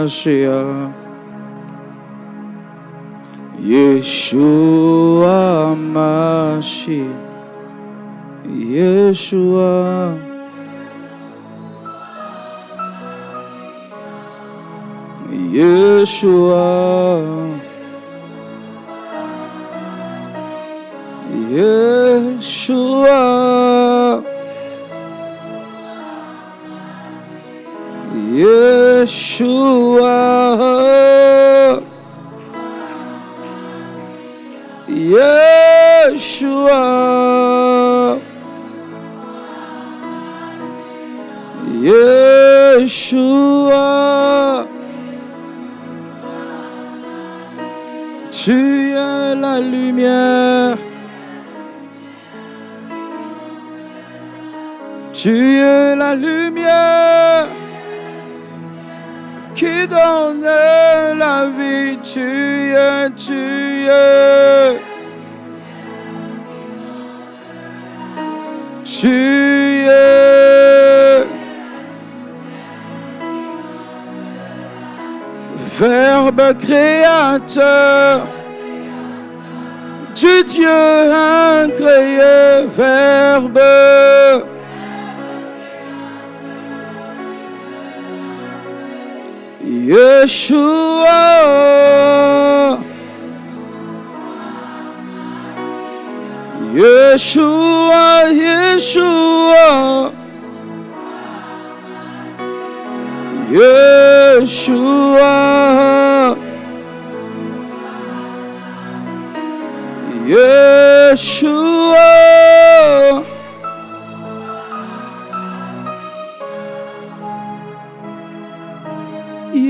Mashiach. Yeshua Mashiach. Yeshua. Yeshua. Yeshua. Yeshua. Yeshua. Yeshua. Tu es la lumière. Tu es la lumière qui donne la vie. Tu es. Tu es. Verbe créateur du Dieu incréé, Verbe. Yeshua. Yeshua, Yeshua. Yeshua. Yeshua.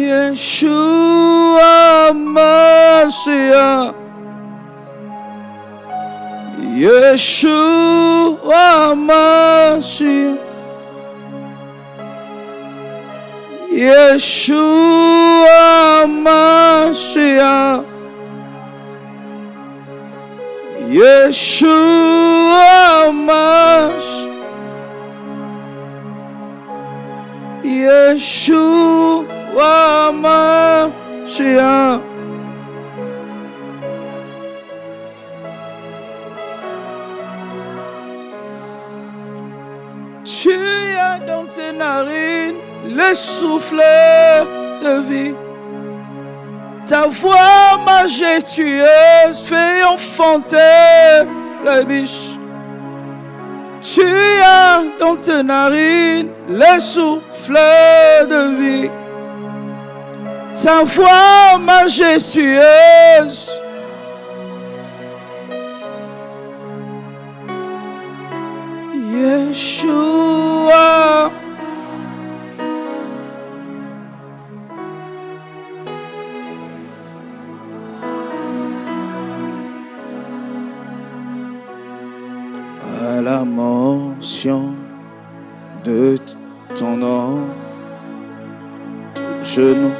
Yeshua Mashiach. Yeshua Mashiach. Yeshua Mashiach. Yeshua Mashiach. Yeshua Mashiach. Tu as dans tes narines le souffle de vie. Ta voix majestueuse fait enfanter la biche. Tu as dans tes narines le souffle de vie. Ta voix majestueuse Yeshua. À la mention de ton nom, genou.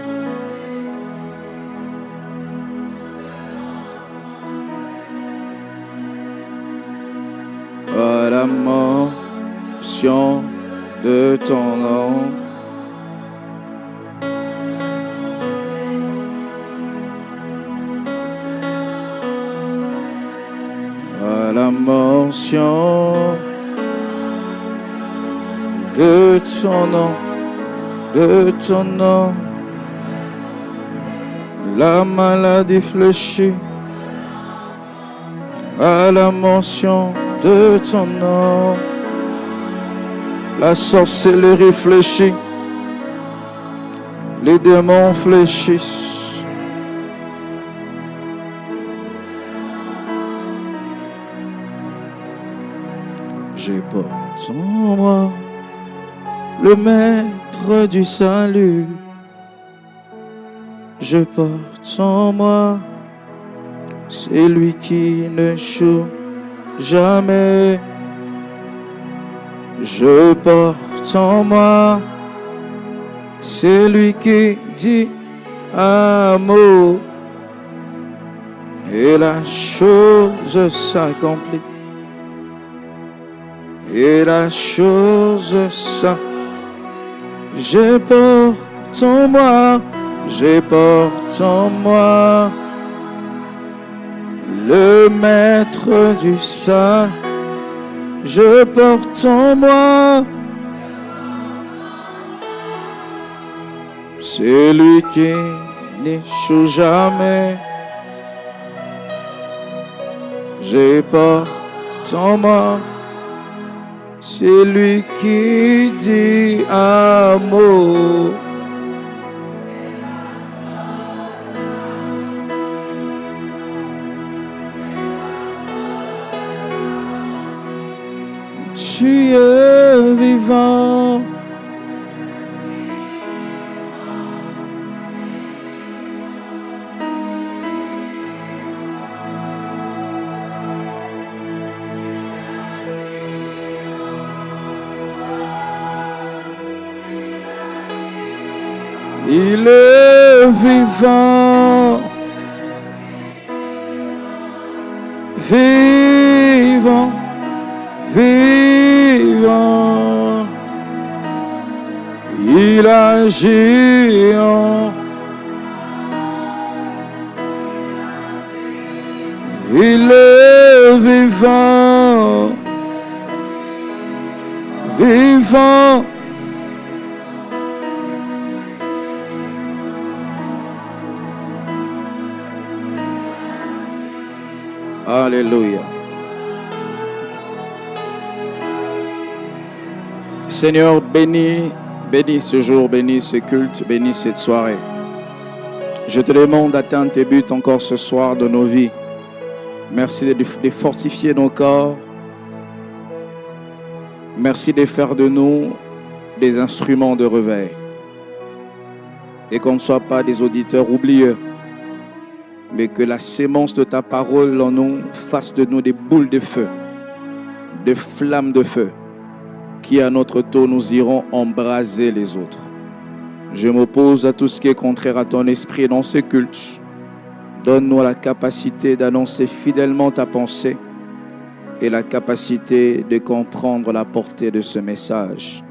À la mention de ton nom, à la mention de ton nom, la maladie fléchit. À la mention de ton nom, la sorcellerie fléchit, les démons fléchissent. Je porte en moi le maître du salut. Je porte en moi celui qui ne échoue jamais. Je porte en moi celui qui dit un mot et la chose s'accomplit. Et la chose s'accomplit. Je porte en moi Je porte en moi le maître du sein. Je porte en moi celui qui n'échoue jamais. Je porte en moi celui qui dit un mot. Tu es vivant. Il est vivant, vivant, vivant. Il agit en. Il est vivant, vivant. Alléluia. Seigneur, bénis ce jour, bénis ce culte, bénis cette soirée. Je te demande d'atteindre tes buts encore ce soir de nos vies. Merci de fortifier nos corps. Merci de faire de nous des instruments de réveil. Et qu'on ne soit pas des auditeurs oublieux, mais que la sémence de ta parole en nous fasse de nous des boules de feu, des flammes de feu, qui à notre tour nous iront embraser les autres. Je m'oppose à tout ce qui est contraire à ton esprit dans ce culte. Donne-nous la capacité d'annoncer fidèlement ta pensée et la capacité de comprendre la portée de ce message.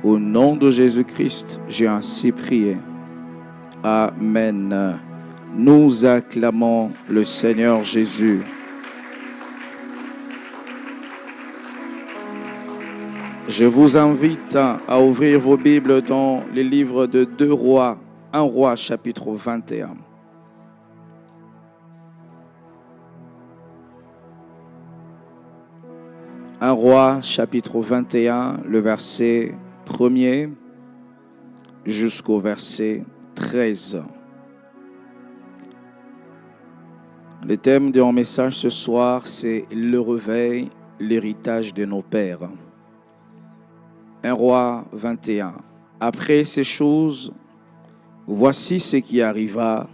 Au nom de Jésus-Christ, j'ai ainsi prié. Amen. Nous acclamons le Seigneur Jésus. Je vous invite à ouvrir vos Bibles dans les livres de 2 Rois, 1 Roi chapitre 21. Un Roi chapitre 21, le verset 1er jusqu'au verset 13. Le thème de mon message ce soir, c'est le réveil, l'héritage de nos pères. 1 Roi 21. Après ces choses, voici ce qui arriva.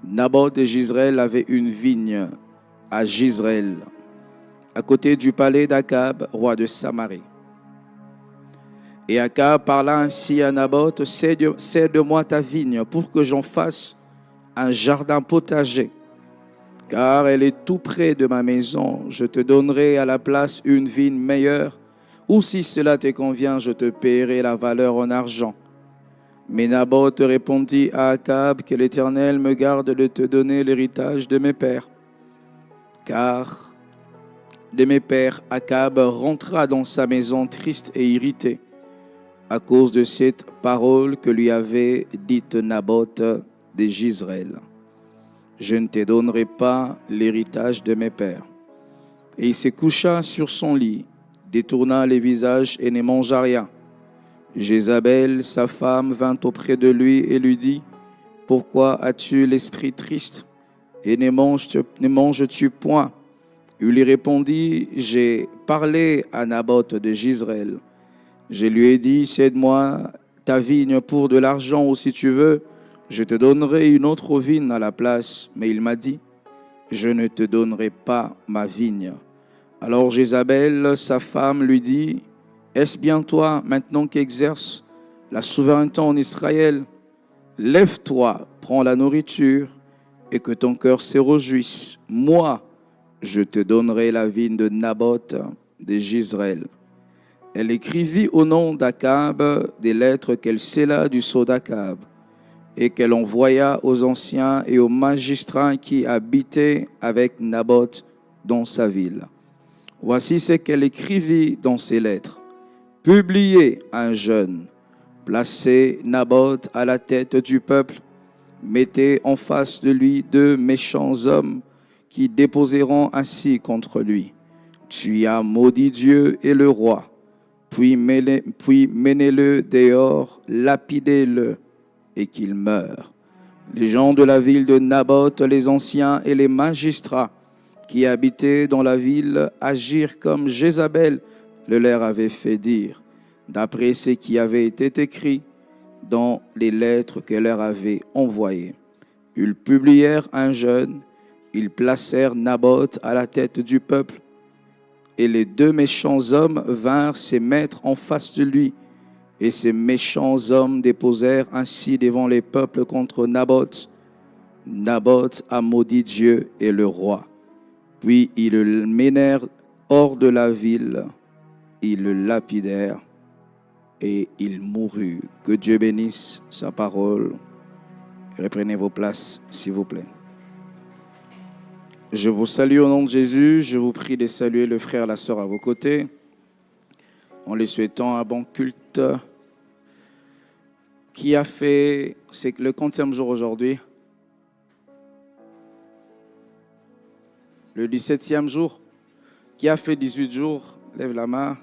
Naboth de Jezreel avait une vigne à Jezreel, à côté du palais d'Akab, roi de Samarie. Et Akab parla ainsi à Naboth, cède-moi ta vigne pour que j'en fasse un jardin potager, car elle est tout près de ma maison. Je te donnerai à la place une vigne meilleure, ou si cela te convient, je te paierai la valeur en argent. Mais Naboth répondit à Akab, que l'Éternel me garde de te donner l'héritage de mes pères. Car de mes pères, Akab rentra dans sa maison triste et irrité, à cause de cette parole que lui avait dite Naboth de Jezreel. Je ne te donnerai pas l'héritage de mes pères. Et il se coucha sur son lit, détourna les visages et ne mangea rien. Jézabel, sa femme, vint auprès de lui et lui dit, « Pourquoi as-tu l'esprit triste et ne manges-tu point ?» Il lui répondit, « J'ai parlé à Naboth de Jezreel. Je lui ai dit, cède-moi ta vigne pour de l'argent, ou si tu veux, je te donnerai une autre vigne à la place. Mais il m'a dit, je ne te donnerai pas ma vigne. Alors Jézabel, sa femme, lui dit, est-ce bien toi, maintenant qu'exerce la souveraineté en Israël? Lève-toi, prends la nourriture et que ton cœur se réjouisse. Moi, je te donnerai la vigne de Naboth de Jezreel. Elle écrivit au nom d'Akab des lettres qu'elle scella du sceau d'Akab. et qu'elle envoya aux anciens et aux magistrats qui habitaient avec Naboth dans sa ville. Voici ce qu'elle écrivit dans ses lettres. Publiez un jeûne, placez Naboth à la tête du peuple, mettez en face de lui 2 méchants hommes qui déposeront ainsi contre lui. Tu as maudit Dieu et le roi, puis menez-le dehors, lapidez-le, et qu'il meure. Les gens de la ville de Naboth, les anciens et les magistrats qui habitaient dans la ville agirent comme Jézabel le leur avait fait dire, d'après ce qui avait été écrit dans les lettres qu'elle leur avait envoyées. Ils publièrent un jeûne, ils placèrent Naboth à la tête du peuple, et les 2 méchants hommes vinrent se mettre en face de lui. Et ces méchants hommes déposèrent ainsi devant les peuples contre Naboth. Naboth a maudit Dieu et le roi. Puis ils le menèrent hors de la ville, ils le lapidèrent et il mourut. Que Dieu bénisse sa parole. Reprenez vos places, s'il vous plaît. Je vous salue au nom de Jésus. Je vous prie de saluer le frère et la sœur à vos côtés, en les souhaitant un bon culte. Qui a fait, c'est le 40e jour aujourd'hui, le 17e jour. Qui a fait 18 jours, lève la main.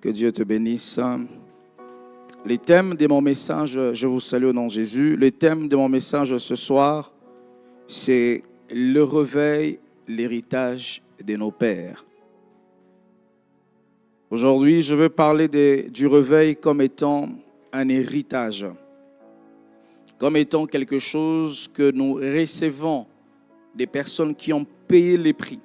Que Dieu te bénisse. Les thèmes de mon message, je vous salue au nom de Jésus. Le thème de mon message ce soir, c'est le réveil, l'héritage de nos pères. Aujourd'hui, je veux parler du réveil comme étant un héritage, comme étant quelque chose que nous recevons des personnes qui ont payé les prix.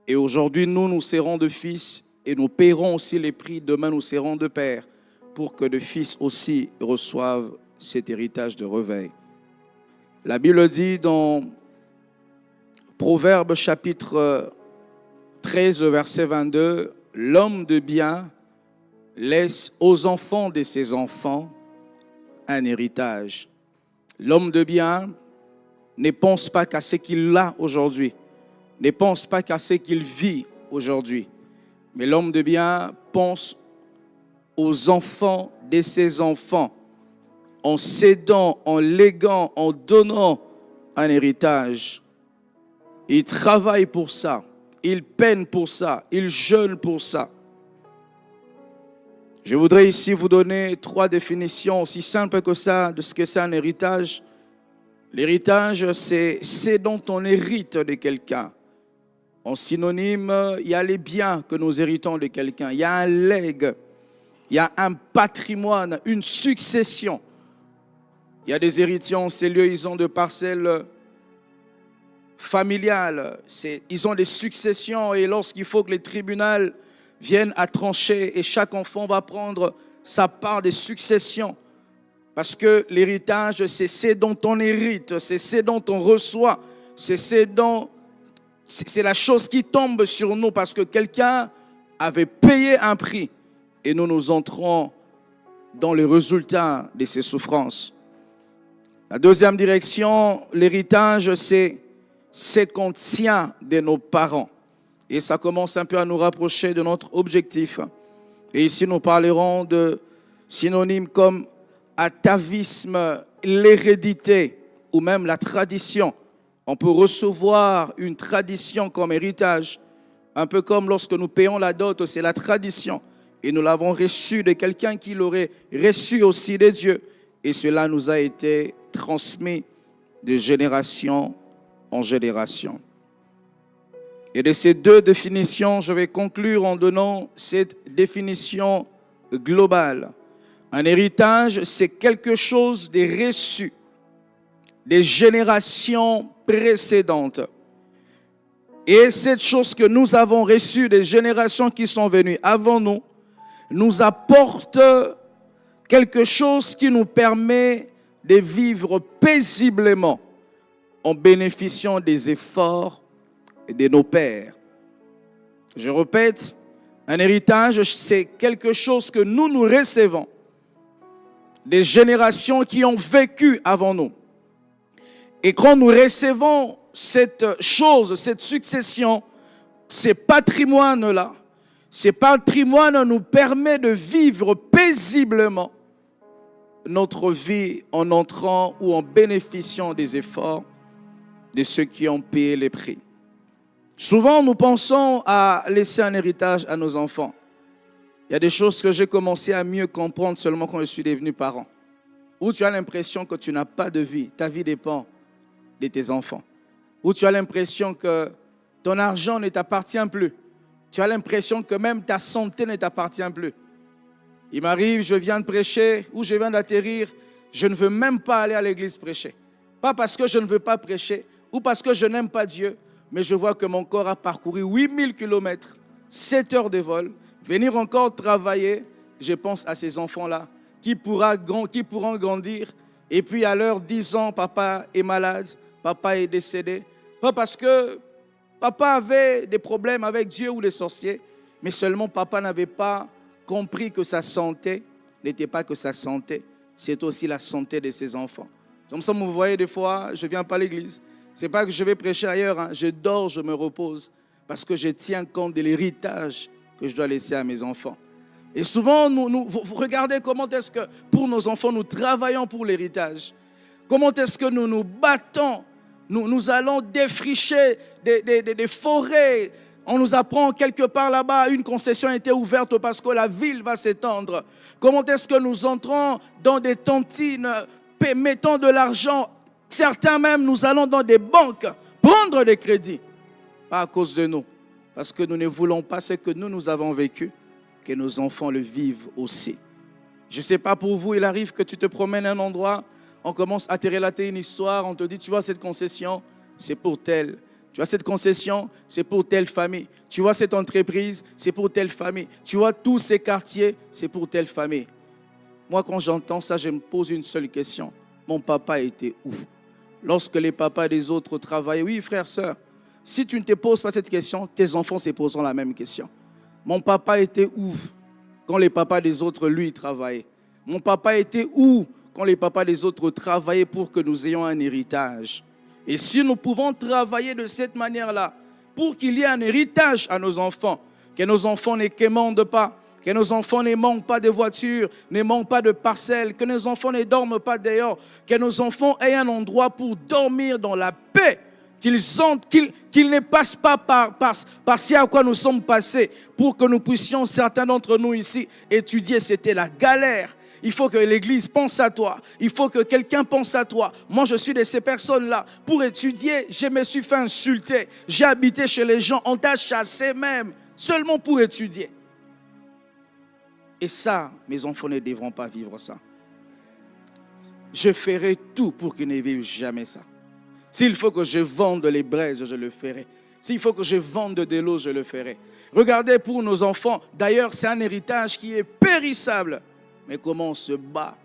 Et aujourd'hui, nous serons de fils et nous paierons aussi les prix. Demain, nous serons de pères pour que de fils aussi reçoivent cet héritage de réveil. La Bible dit dans Proverbes chapitre 13, le verset 22, « L'homme de bien laisse aux enfants de ses enfants un héritage. » L'homme de bien ne pense pas qu'à ce qu'il a aujourd'hui, ne pense pas qu'à ce qu'il vit aujourd'hui. Mais l'homme de bien pense aux enfants de ses enfants, en cédant, en léguant, en donnant un héritage. Il travaille pour ça, il peine pour ça, il jeûne pour ça. Je voudrais ici vous donner 3 définitions aussi simples que ça de ce que c'est un héritage. L'héritage, c'est dont on hérite de quelqu'un. En synonyme, il y a les biens que nous héritons de quelqu'un. Il y a un legs, il y a un patrimoine, une succession. Il y a des héritiers en ces lieux, ils ont des parcelles familiales. Ils ont des successions et lorsqu'il faut que les tribunaux viennent à trancher et chaque enfant va prendre sa part des successions. Parce que l'héritage, c'est ce dont on hérite, c'est ce dont on reçoit, c'est la chose qui tombe sur nous parce que quelqu'un avait payé un prix et nous entrons dans les résultats de ces souffrances. La deuxième direction, l'héritage, c'est ce qu'on tient de nos parents. Et ça commence un peu à nous rapprocher de notre objectif. Et ici, nous parlerons de synonymes comme atavisme, l'hérédité ou même la tradition. On peut recevoir une tradition comme héritage, un peu comme lorsque nous payons la dot, c'est la tradition. Et nous l'avons reçue de quelqu'un qui l'aurait reçu aussi de Dieu. Et cela nous a été transmis de génération en génération. Et de ces 2 définitions, je vais conclure en donnant cette définition globale. Un héritage, c'est quelque chose de reçu des générations précédentes. Et cette chose que nous avons reçue des générations qui sont venues avant nous, nous apporte quelque chose qui nous permet de vivre paisiblement en bénéficiant des efforts de nos pères. Je répète, un héritage, c'est quelque chose que nous recevons des générations qui ont vécu avant nous. Et quand nous recevons cette chose, cette succession, ces patrimoines-là, ces patrimoines nous permettent de vivre paisiblement notre vie en entrant ou en bénéficiant des efforts de ceux qui ont payé les prix. Souvent, nous pensons à laisser un héritage à nos enfants. Il y a des choses que j'ai commencé à mieux comprendre seulement quand je suis devenu parent. Où tu as l'impression que tu n'as pas de vie, ta vie dépend de tes enfants. Où tu as l'impression que ton argent ne t'appartient plus. Tu as l'impression que même ta santé ne t'appartient plus. Il m'arrive, je viens de prêcher ou je viens d'atterrir, je ne veux même pas aller à l'église prêcher. Pas parce que je ne veux pas prêcher ou parce que je n'aime pas Dieu, mais je vois que mon corps a parcouru 8000 km, 7 heures de vol, venir encore travailler. Je pense à ces enfants-là qui pourront grandir. Et puis à leurs 10 ans, papa est malade, papa est décédé. Pas parce que papa avait des problèmes avec Dieu ou les sorciers, mais seulement papa n'avait pas compris que sa santé n'était pas que sa santé, c'est aussi la santé de ses enfants. Comme ça, vous voyez, des fois, je ne viens pas à l'église. Ce n'est pas que je vais prêcher ailleurs, hein. Je dors, je me repose, parce que je tiens compte de l'héritage que je dois laisser à mes enfants. Et souvent, vous regardez comment est-ce que pour nos enfants, nous travaillons pour l'héritage. Comment est-ce que nous nous battons, nous allons défricher des forêts. On nous apprend quelque part là-bas, une concession a été ouverte parce que la ville va s'étendre. Comment est-ce que nous entrons dans des tontines, mettons de l'argent. Certains même, nous allons dans des banques prendre des crédits. Pas à cause de nous. Parce que nous ne voulons pas ce que nous avons vécu, que nos enfants le vivent aussi. Je ne sais pas pour vous, il arrive que tu te promènes à un endroit, on commence à te relater une histoire, on te dit, tu vois cette concession, c'est pour tel. Tu vois cette concession, c'est pour telle famille. Tu vois cette entreprise, c'est pour telle famille. Tu vois tous ces quartiers, c'est pour telle famille. Moi, quand j'entends ça, je me pose une seule question. Mon papa était où? Lorsque les papas des autres travaillaient, oui, frère, sœur, si tu ne te poses pas cette question, tes enfants se poseront la même question. Mon papa était où quand les papas des autres, lui, travaillaient? Mon papa était où quand les papas des autres travaillaient pour que nous ayons un héritage? Et si nous pouvons travailler de cette manière-là, pour qu'il y ait un héritage à nos enfants, que nos enfants ne quémandent pas, que nos enfants ne manquent pas de voitures, ne manquent pas de parcelles, que nos enfants ne dorment pas dehors, que nos enfants aient un endroit pour dormir dans la paix, qu'ils ne passent pas par ce à quoi nous sommes passés, pour que nous puissions, certains d'entre nous ici, étudier. C'était la galère. Il faut que l'église pense à toi. Il faut que quelqu'un pense à toi. Moi, je suis de ces personnes-là. Pour étudier, je me suis fait insulter. J'ai habité chez les gens. On t'a chassé même, seulement pour étudier. Et ça, mes enfants ne devront pas vivre ça. Je ferai tout pour qu'ils ne vivent jamais ça. S'il faut que je vende les braises, je le ferai. S'il faut que je vende de l'eau, je le ferai. Regardez pour nos enfants. D'ailleurs, c'est un héritage qui est périssable. Mais comment on se bat?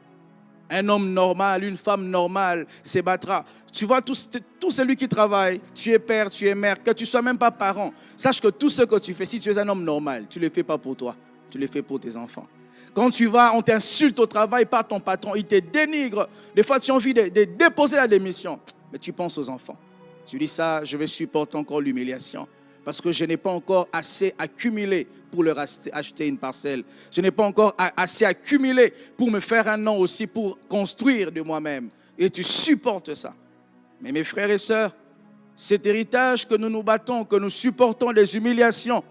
Un homme normal, une femme normale se battra. Tu vois, tout celui qui travaille, tu es père, tu es mère, que tu ne sois même pas parent, sache que tout ce que tu fais, si tu es un homme normal, tu ne le fais pas pour toi, tu le fais pour tes enfants. Quand tu vas, on t'insulte au travail par ton patron, il te dénigre. Des fois, tu as envie de déposer la démission, mais tu penses aux enfants. Tu dis ça, je vais supporter encore l'humiliation. Parce que je n'ai pas encore assez accumulé pour leur acheter une parcelle. Je n'ai pas encore assez accumulé pour me faire un nom aussi, pour construire de moi-même. Et tu supportes ça. Mais mes frères et sœurs, cet héritage que nous nous battons, que nous supportons les humiliations,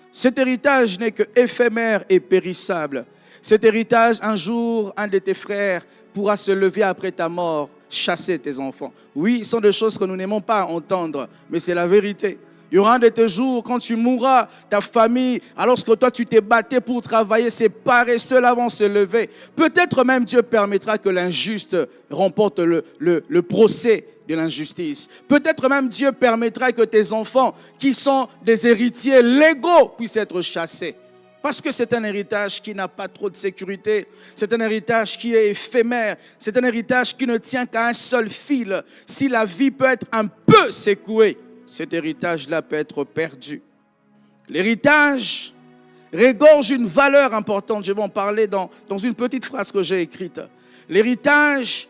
cet héritage n'est que éphémère et périssable. Cet héritage, un jour, un de tes frères pourra se lever après ta mort, chasser tes enfants. Oui, ce sont des choses que nous n'aimons pas entendre, mais c'est la vérité. Il y aura un de tes jours, quand tu mourras, ta famille, alors que toi tu t'es battu pour travailler, ces paresseux là vont se lever. Peut-être même Dieu permettra que l'injuste remporte le procès de l'injustice. Peut-être même Dieu permettra que tes enfants, qui sont des héritiers légaux, puissent être chassés. Parce que c'est un héritage qui n'a pas trop de sécurité. C'est un héritage qui est éphémère. C'est un héritage qui ne tient qu'à un seul fil. Si la vie peut être un peu secouée, cet héritage-là peut être perdu. L'héritage regorge une valeur importante. Je vais en parler dans une petite phrase que j'ai écrite. L'héritage,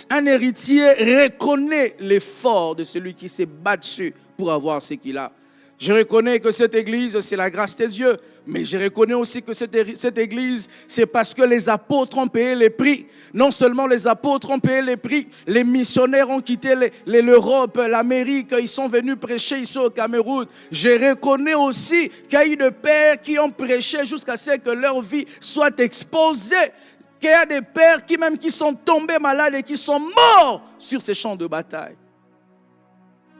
un héritier reconnaît l'effort de celui qui s'est battu pour avoir ce qu'il a. Je reconnais que cette église, c'est la grâce de Dieu, mais je reconnais aussi que cette église, c'est parce que les apôtres ont payé les prix. Non seulement les apôtres ont payé les prix, les missionnaires ont quitté l'Europe, l'Amérique, ils sont venus prêcher ici au Cameroun. Je reconnais aussi qu'il y a eu des pères qui ont prêché jusqu'à ce que leur vie soit exposée. Qu'il y a des pères qui sont tombés malades et qui sont morts sur ces champs de bataille.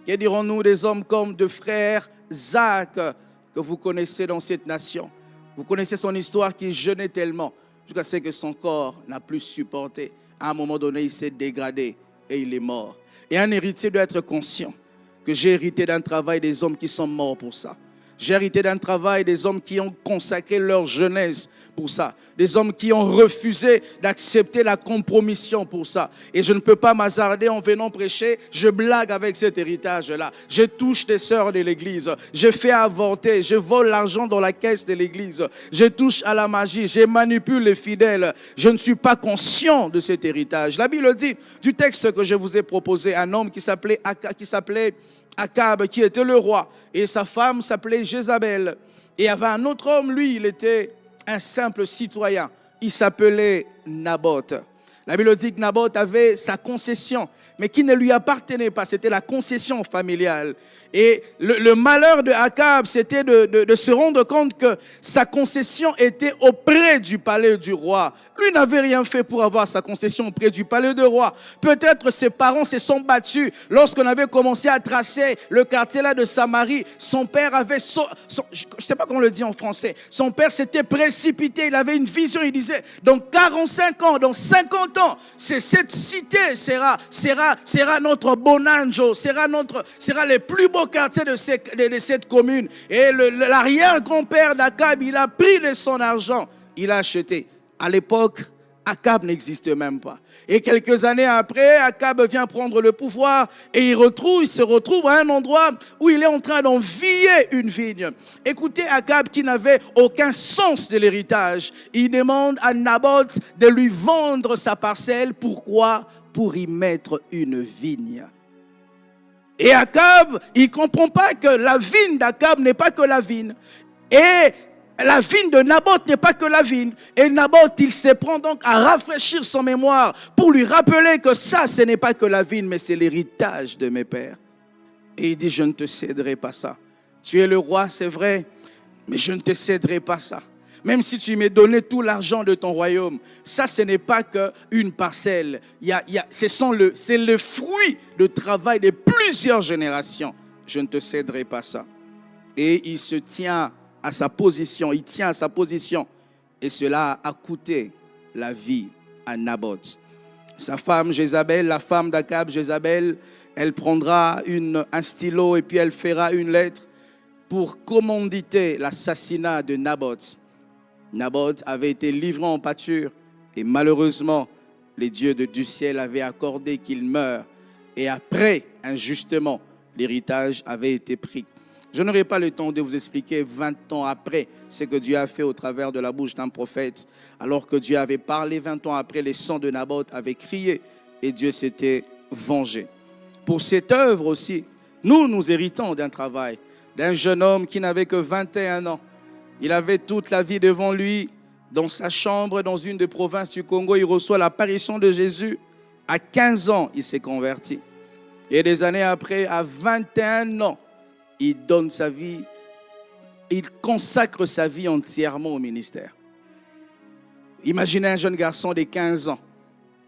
Que dirons-nous des hommes comme de frère Zach que vous connaissez dans cette nation? Vous connaissez son histoire qui jeûnait tellement jusqu'à ce que son corps n'a plus supporté. À un moment donné, il s'est dégradé et il est mort. Et un héritier doit être conscient que j'ai hérité d'un travail des hommes qui sont morts pour ça. J'ai hérité d'un travail des hommes qui ont consacré leur jeunesse pour ça. Des hommes qui ont refusé d'accepter la compromission pour ça. Et je ne peux pas m'hasarder en venant prêcher. Je blague avec cet héritage-là. Je touche des sœurs de l'église. Je fais avorter. Je vole l'argent dans la caisse de l'église. Je touche à la magie. Je manipule les fidèles. Je ne suis pas conscient de cet héritage. La Bible dit, du texte que je vous ai proposé, un homme qui s'appelait Akab, qui était le roi, et sa femme s'appelait Jézabel. Et il y avait un autre homme, lui, il était un simple citoyen. Il s'appelait Naboth. La Bible dit que Naboth avait sa concession, mais qui ne lui appartenait pas. C'était la concession familiale. Et le malheur de Akab, c'était de se rendre compte que sa concession était auprès du palais du roi. Lui n'avait rien fait pour avoir sa concession auprès du palais du roi. Peut-être ses parents se sont battus. Lorsqu'on avait commencé à tracer le quartier là de Samarie, son père avait, je ne sais pas comment on le dit en français, son père s'était précipité, il avait une vision, il disait, dans 45 ans, dans 50 ans, cette cité sera notre bonanjo, sera les plus beaux quartiers de cette commune. Et l'arrière-grand-père d'Akab, il a pris de son argent, il a acheté. À l'époque, Akab n'existait même pas. Et quelques années après, Akab vient prendre le pouvoir et il se retrouve à un endroit où il est en train d'envier une vigne. Écoutez Akab qui n'avait aucun sens de l'héritage. Il demande à Naboth de lui vendre sa parcelle. Pourquoi? Pour y mettre une vigne. Et Akab, il ne comprend pas que la vigne d'Akab n'est pas que la vigne. Et la vigne de Naboth n'est pas que la vigne. Et Naboth, il se prend donc à rafraîchir son mémoire pour lui rappeler que ça, ce n'est pas que la vigne, mais c'est l'héritage de mes pères. Et il dit, je ne te céderai pas ça. Tu es le roi, c'est vrai, mais je ne te céderai pas ça. Même si tu m'as donné tout l'argent de ton royaume, ça, ce n'est pas qu'une parcelle. C'est le fruit de travail de plusieurs générations. Je ne te céderai pas ça. Et il se tient à sa position, il tient à sa position. Et cela a coûté la vie à Naboth. Sa femme Jézabel, la femme d'Akab, Jézabel, elle prendra un stylo et puis elle fera une lettre pour commanditer l'assassinat de Naboth. Naboth avait été livré en pâture et malheureusement, les dieux du ciel avaient accordé qu'il meure. Et après, injustement, l'héritage avait été pris. Je n'aurai pas le temps de vous expliquer 20 ans après ce que Dieu a fait au travers de la bouche d'un prophète. Alors que Dieu avait parlé 20 ans après, les sons de Naboth avaient crié et Dieu s'était vengé. Pour cette œuvre aussi, nous héritons d'un travail, d'un jeune homme qui n'avait que 21 ans. Il avait toute la vie devant lui, dans sa chambre, dans une des provinces du Congo. Il reçoit l'apparition de Jésus. À 15 ans, il s'est converti. Et des années après, à 21 ans, il donne sa vie, il consacre sa vie entièrement au ministère. Imaginez un jeune garçon de 15 ans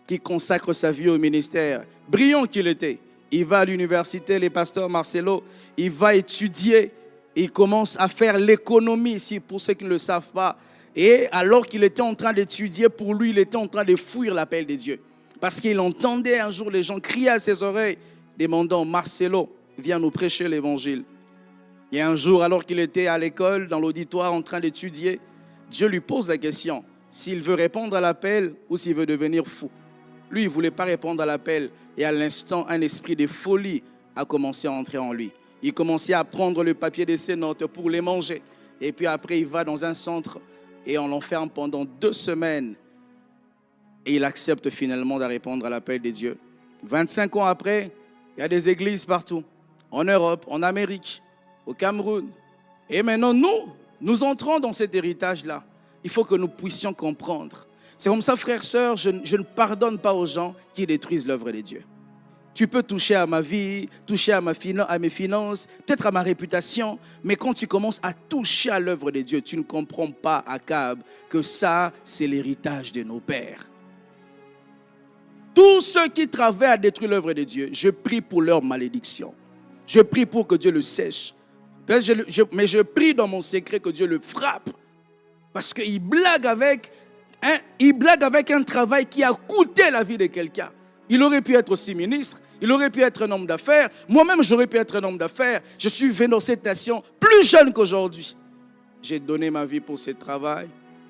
qui consacre sa vie au ministère. Brillant qu'il était. Il va à l'université, les pasteurs Marcelo, il va étudier, il commence à faire l'économie ici, pour ceux qui ne le savent pas. Et alors qu'il était en train d'étudier, pour lui, il était en train de fuir l'appel de Dieu. Parce qu'il entendait un jour les gens crier à ses oreilles, demandant, Marcelo, viens nous prêcher l'évangile. Et un jour, alors qu'il était à l'école, dans l'auditoire, en train d'étudier, Dieu lui pose la question, s'il veut répondre à l'appel ou s'il veut devenir fou. Lui, il ne voulait pas répondre à l'appel. Et à l'instant, un esprit de folie a commencé à entrer en lui. Il commençait à prendre le papier de ses notes pour les manger. Et puis après, il va dans un centre et on l'enferme pendant 2 semaines. Et il accepte finalement de répondre à l'appel de Dieu. 25 ans après, il y a des églises partout. En Europe, en Amérique, au Cameroun. Et maintenant, nous entrons dans cet héritage-là. Il faut que nous puissions comprendre. C'est comme ça, frères, sœurs, je ne pardonne pas aux gens qui détruisent l'œuvre de Dieu. Tu peux toucher à ma vie, toucher à mes finances, peut-être à ma réputation, mais quand tu commences à toucher à l'œuvre de Dieu, tu ne comprends pas, Akab, que ça, c'est l'héritage de nos pères. Tous ceux qui travaillent à détruire l'œuvre de Dieu, je prie pour leur malédiction. Je prie pour que Dieu le sèche. Mais je prie dans mon secret que Dieu le frappe. Parce qu'il blague avec un travail qui a coûté la vie de quelqu'un. Il aurait pu être aussi ministre, il aurait pu être un homme d'affaires. Moi-même, j'aurais pu être un homme d'affaires. Je suis venu dans cette nation plus jeune qu'aujourd'hui. J'ai donné ma vie pour ce travail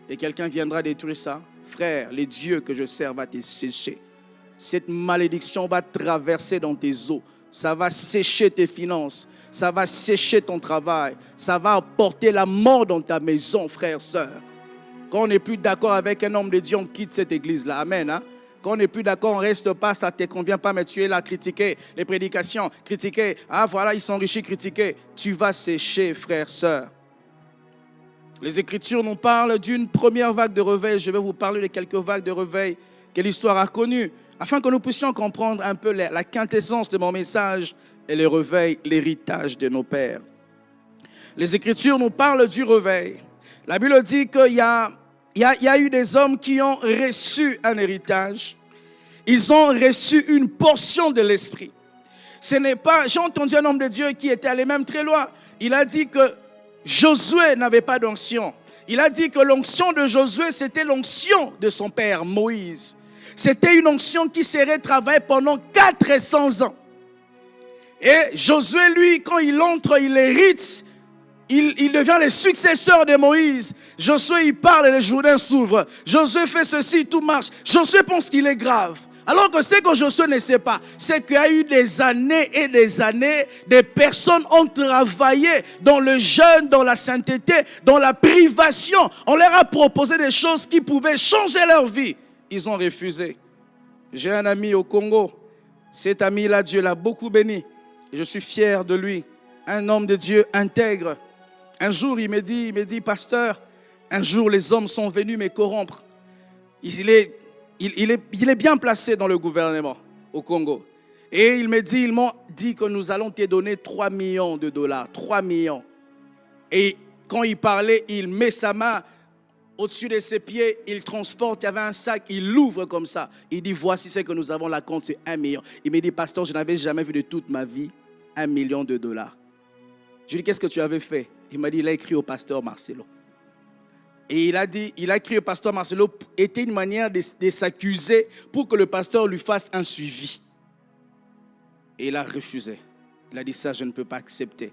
et quelqu'un viendra détruire ça. Frère, les dieux que je sers vont te sécher. Cette malédiction va traverser dans tes os. Ça va sécher tes finances. Ça va sécher ton travail. Ça va apporter la mort dans ta maison, frère, sœur. Quand on n'est plus d'accord avec un homme de Dieu, on quitte cette église-là. Amen. Hein? Quand on n'est plus d'accord, on ne reste pas, ça ne te convient pas, mais tu es là, critiquer les prédications, critiquer. Ah voilà, ils sont enrichis, critiquer. Tu vas sécher, frère, sœur. Les Écritures nous parlent d'une première vague de réveil. Je vais vous parler de quelques vagues de réveil que l'histoire a connues, afin que nous puissions comprendre un peu la quintessence de mon message et le réveil, l'héritage de nos pères. Les Écritures nous parlent du réveil. La Bible dit qu'il y a eu des hommes qui ont reçu un héritage. Ils ont reçu une portion de l'esprit. Ce n'est pas, j'ai entendu un homme de Dieu qui était allé même très loin. Il a dit que Josué n'avait pas d'onction. Il a dit que l'onction de Josué, c'était l'onction de son père Moïse. C'était une onction qui serait travaillée pendant 400 ans. Et Josué, lui, quand il entre, il hérite. Il devient le successeur de Moïse. Josué, il parle et le Jourdain s'ouvre. Josué fait ceci, tout marche. Josué pense qu'il est grave. Alors que ce que Josué ne sait pas, c'est qu'il y a eu des années et des années, des personnes ont travaillé dans le jeûne, dans la sainteté, dans la privation. On leur a proposé des choses qui pouvaient changer leur vie. Ils ont refusé. J'ai un ami au Congo. Cet ami-là, Dieu l'a beaucoup béni. Et je suis fier de lui. Un homme de Dieu intègre. Un jour, il me dit, pasteur, un jour les hommes sont venus me corrompre. Il est bien placé dans le gouvernement au Congo. Et ils m'ont dit que nous allons te donner 3 millions de dollars. 3 millions. Et quand il parlait, il met sa main au-dessus de ses pieds, il transporte, il y avait un sac, il l'ouvre comme ça. Il dit, voici ce que nous avons, la compte, c'est 1 million. Il me dit, pasteur, je n'avais jamais vu de toute ma vie 1 million de dollars. Je lui dis, qu'est-ce que tu avais fait? Il m'a dit, il a écrit au pasteur Marcelo. Et il a écrit au pasteur Marcelo, était une manière de s'accuser pour que le pasteur lui fasse un suivi. Et il a refusé. Il a dit, ça, je ne peux pas accepter.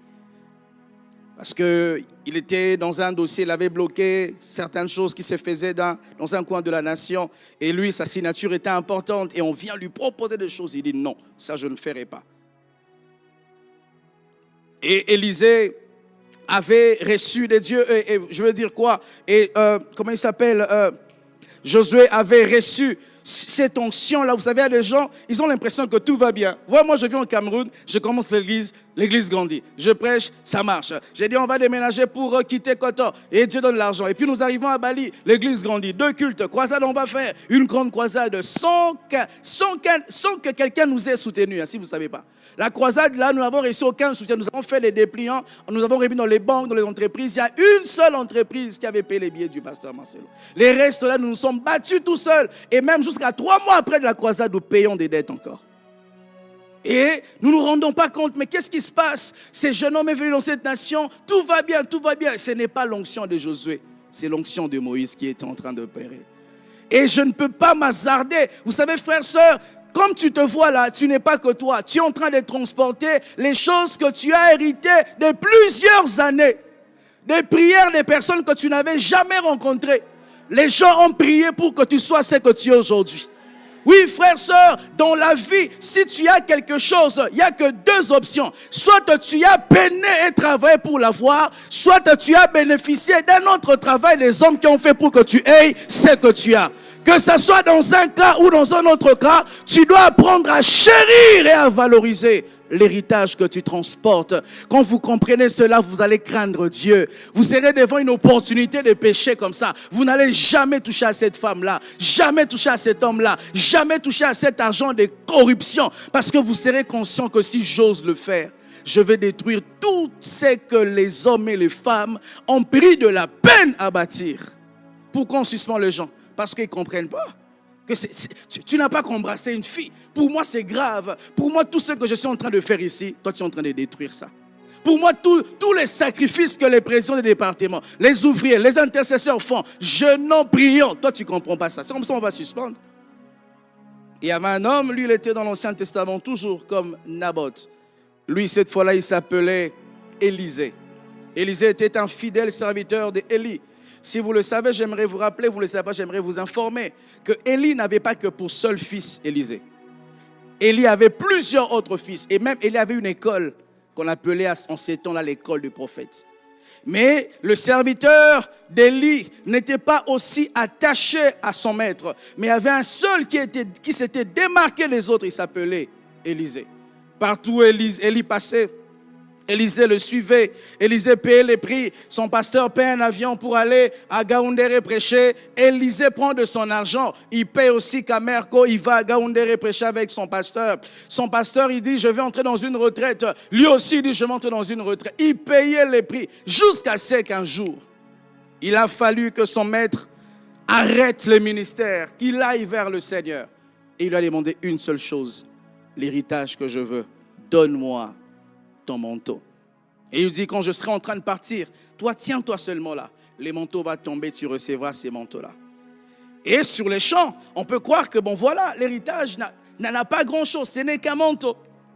Parce qu'il était dans un dossier, il avait bloqué certaines choses qui se faisaient dans un coin de la nation. Et lui, sa signature était importante. Et on vient lui proposer des choses. Il dit, non, ça, je ne ferai pas. Et Élisée avait reçu de Dieu, et je veux dire quoi? Et comment il s'appelle? Josué avait reçu cette onction-là. Vous savez, il y a des gens, ils ont l'impression que tout va bien. Moi, je viens au Cameroun, je commence l'église grandit. Je prêche, ça marche. J'ai dit, on va déménager pour quitter Kotor. Et Dieu donne l'argent. Et puis nous arrivons à Bali, l'église grandit. 2 cultes, croisade, on va faire une grande croisade sans que quelqu'un nous ait soutenus, si vous ne savez pas. La croisade, là, nous n'avons reçu aucun soutien. Nous avons fait les dépliants, nous avons remis dans les banques, dans les entreprises. Il y a une seule entreprise qui avait payé les billets du pasteur Marcelo. Les restes, là, nous nous sommes battus tout seuls. Et même jusqu'à 3 mois après de la croisade, nous payons des dettes encore. Et nous ne nous rendons pas compte, mais qu'est-ce qui se passe? Ces jeunes hommes sont venus dans cette nation, tout va bien, tout va bien. Ce n'est pas l'onction de Josué, c'est l'onction de Moïse qui était en train d'opérer. Et je ne peux pas m'hasarder. Vous savez, frères, sœurs, comme tu te vois là, tu n'es pas que toi. Tu es en train de transporter les choses que tu as héritées de plusieurs années. Des prières des personnes que tu n'avais jamais rencontrées. Les gens ont prié pour que tu sois ce que tu es aujourd'hui. Oui, frère, sœur, dans la vie, si tu as quelque chose, il n'y a que deux options. Soit tu as peiné et travaillé pour l'avoir, soit tu as bénéficié d'un autre travail des hommes qui ont fait pour que tu aies ce que tu as. Que ce soit dans un cas ou dans un autre cas, tu dois apprendre à chérir et à valoriser l'héritage que tu transportes. Quand vous comprenez cela, vous allez craindre Dieu. Vous serez devant une opportunité de pécher comme ça. Vous n'allez jamais toucher à cette femme-là, jamais toucher à cet homme-là, jamais toucher à cet argent de corruption. Parce que vous serez conscient que si j'ose le faire, je vais détruire tout ce que les hommes et les femmes ont pris de la peine à bâtir. Pourquoi on suspend les gens? Parce qu'ils ne comprennent pas. Que tu n'as pas qu'embrasser une fille. Pour moi, c'est grave. Pour moi, tout ce que je suis en train de faire ici, toi, tu es en train de détruire ça. Pour moi, tous les sacrifices que les présidents des départements, les ouvriers, les intercesseurs font, je n'en prions. Toi, tu ne comprends pas ça. C'est comme ça qu'on va suspendre. Il y avait un homme, lui, il était dans l'Ancien Testament, toujours comme Naboth. Lui, cette fois-là, il s'appelait Élisée. Élisée était un fidèle serviteur d'Élie. Si vous le savez, j'aimerais vous rappeler, vous ne le savez pas, j'aimerais vous informer que Élie n'avait pas que pour seul fils Élisée. Élie avait plusieurs autres fils et même Élie avait une école qu'on appelait en ces temps-là l'école du prophète. Mais le serviteur d'Élie n'était pas aussi attaché à son maître, mais il y avait un seul qui s'était démarqué des autres, il s'appelait Élisée. Partout où Élie passait, Élisée le suivait. Élisée payait les prix. Son pasteur paye un avion pour aller à Gaoundéré prêcher. Élisée prend de son argent. Il paye aussi Camerco. Il va à Gaoundéré prêcher avec son pasteur. Son pasteur, il dit, je vais entrer dans une retraite. Lui aussi, il dit, je vais entrer dans une retraite. Il payait les prix jusqu'à ce qu'un jour, il a fallu que son maître arrête le ministère, qu'il aille vers le Seigneur. Et il lui a demandé une seule chose. L'héritage que je veux, donne-moi ton manteau. Et il dit, quand je serai en train de partir, toi, tiens-toi seulement là. Les manteaux vont tomber, tu recevras ces manteaux-là. Et sur les champs, on peut croire que, bon voilà, l'héritage n'a pas grand-chose, ce n'est qu'un manteau.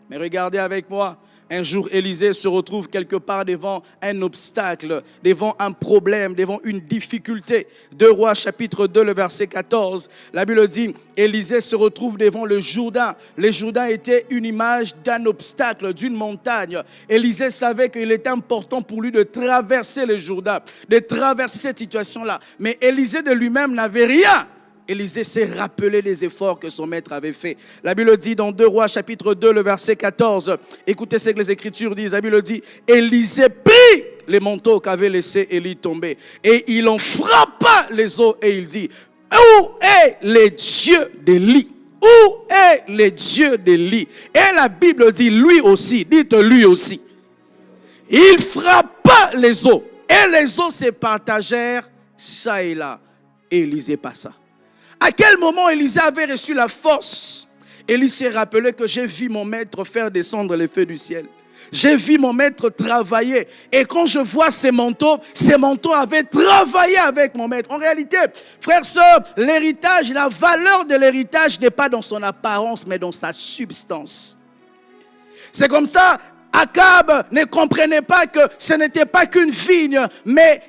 Mais regardez avec moi, un jour, Élisée se retrouve quelque part devant un obstacle, devant un problème, devant une difficulté. 2 Rois, chapitre 2, le verset 14. La Bible dit, Élisée se retrouve devant le Jourdain. Le Jourdain était une image d'un obstacle, d'une montagne. Élisée savait qu'il était important pour lui de traverser le Jourdain, de traverser cette situation-là. Mais Élisée de lui-même n'avait rien. Élisée s'est rappelé les efforts que son maître avait fait. La Bible dit dans 2 Rois chapitre 2 le verset 14. Écoutez ce que les Écritures disent. La Bible dit, Élisée prit les manteaux qu'avait laissé Élie tomber et il en frappa les os et il dit, où est le Dieu d'Élie? Où est le Dieu d'Élie? Et la Bible dit lui aussi, dites lui aussi. Il frappa les os et les os se partagèrent ça et là. Et Élisée passa. À quel moment Élisée avait reçu la force? Élie s'est rappelé que j'ai vu mon maître faire descendre les feux du ciel. J'ai vu mon maître travailler. Et quand je vois ces manteaux avaient travaillé avec mon maître. En réalité, frères, sœurs, l'héritage, la valeur de l'héritage n'est pas dans son apparence, mais dans sa substance. C'est comme ça. Akab ne comprenait pas que ce n'était pas qu'une vigne, mais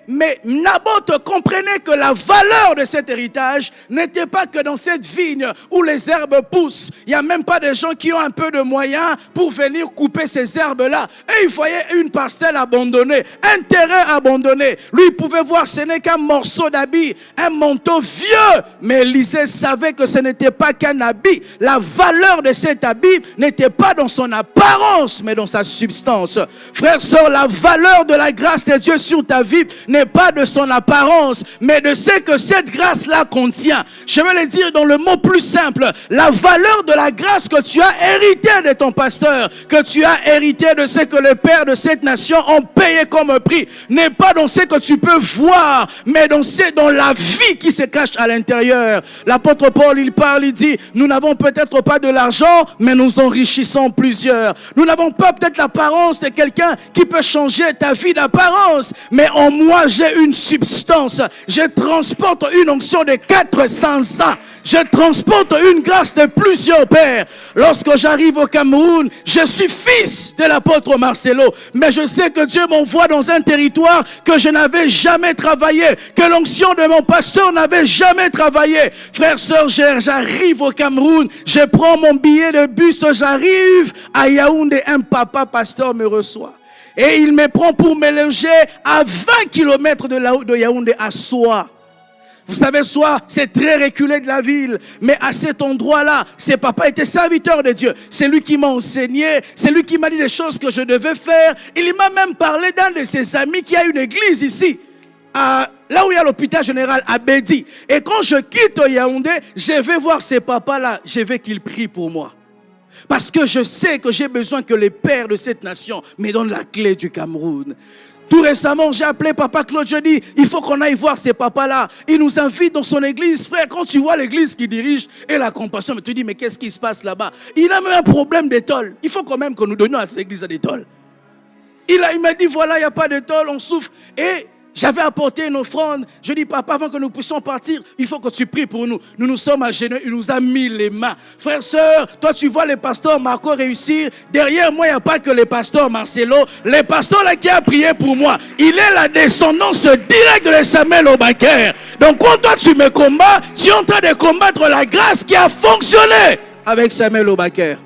Naboth comprenait que la valeur de cet héritage n'était pas que dans cette vigne où les herbes poussent. Il n'y a même pas de gens qui ont un peu de moyens pour venir couper ces herbes-là. Et il voyait une parcelle abandonnée, un terrain abandonné. Lui, il pouvait voir ce n'est qu'un morceau d'habit, un manteau vieux. Mais Élisée savait que ce n'était pas qu'un habit. La valeur de cet habit n'était pas dans son apparence, mais dans sa substance. Frère, sœur, la valeur de la grâce de Dieu sur ta vie n'est pas de son apparence, mais de ce que cette grâce-là contient. Je vais le dire dans le mot plus simple. La valeur de la grâce que tu as hérité de ton pasteur, que tu as hérité de ce que les pères de cette nation ont payé comme prix, n'est pas dans ce que tu peux voir, mais dans la vie qui se cache à l'intérieur. L'apôtre Paul, il parle, il dit, nous n'avons peut-être pas de l'argent, mais nous enrichissons plusieurs. Nous n'avons pas peut-être l'apparence de quelqu'un qui peut changer ta vie d'apparence, mais en moi j'ai une substance. Je transporte une onction de 400 ans. Je transporte une grâce de plusieurs pères. Lorsque j'arrive au Cameroun, je suis fils de l'apôtre Marcelo. Mais je sais que Dieu m'envoie dans un territoire que je n'avais jamais travaillé, que l'onction de mon pasteur n'avait jamais travaillé. Frères, sœurs, j'arrive au Cameroun, je prends mon billet de bus, j'arrive à Yaoundé, un papa pasteur me reçoit. Et il me prend pour me loger à 20 km de Yaoundé, à Soa. Vous savez, Soa, c'est très reculé de la ville. Mais à cet endroit-là, ce papa était serviteur de Dieu. C'est lui qui m'a enseigné. C'est lui qui m'a dit les choses que je devais faire. Il m'a même parlé d'un de ses amis qui a une église ici. Là où il y a l'hôpital général à Bédi. Et quand je quitte Yaoundé, je vais voir ces papas-là. Je veux qu'ils prient pour moi. Parce que je sais que j'ai besoin que les pères de cette nation me donnent la clé du Cameroun. Tout récemment, j'ai appelé Papa Claude, je dis, il faut qu'on aille voir ces papas-là. Il nous invite dans son église. Frère, quand tu vois l'église qui dirige et la compassion, mais tu dis, mais qu'est-ce qui se passe là-bas? Il a même un problème d'étole. Il faut quand même que nous donnions à cette église d'étole. Il m'a dit, voilà, il n'y a pas d'étole, on souffre. Et j'avais apporté une offrande. Je dis, papa, avant que nous puissions partir, il faut que tu pries pour nous. Nous nous sommes agenouillés, il nous a mis les mains. Frère, sœur, toi tu vois le pasteur Marco réussir. Derrière moi, il n'y a pas que le pasteur Marcelo. Le pasteur là qui a prié pour moi, il est la descendance directe de Samuel Obaker. Donc quand toi tu me combats, tu es en train de combattre la grâce qui a fonctionné avec Samuel Obaker.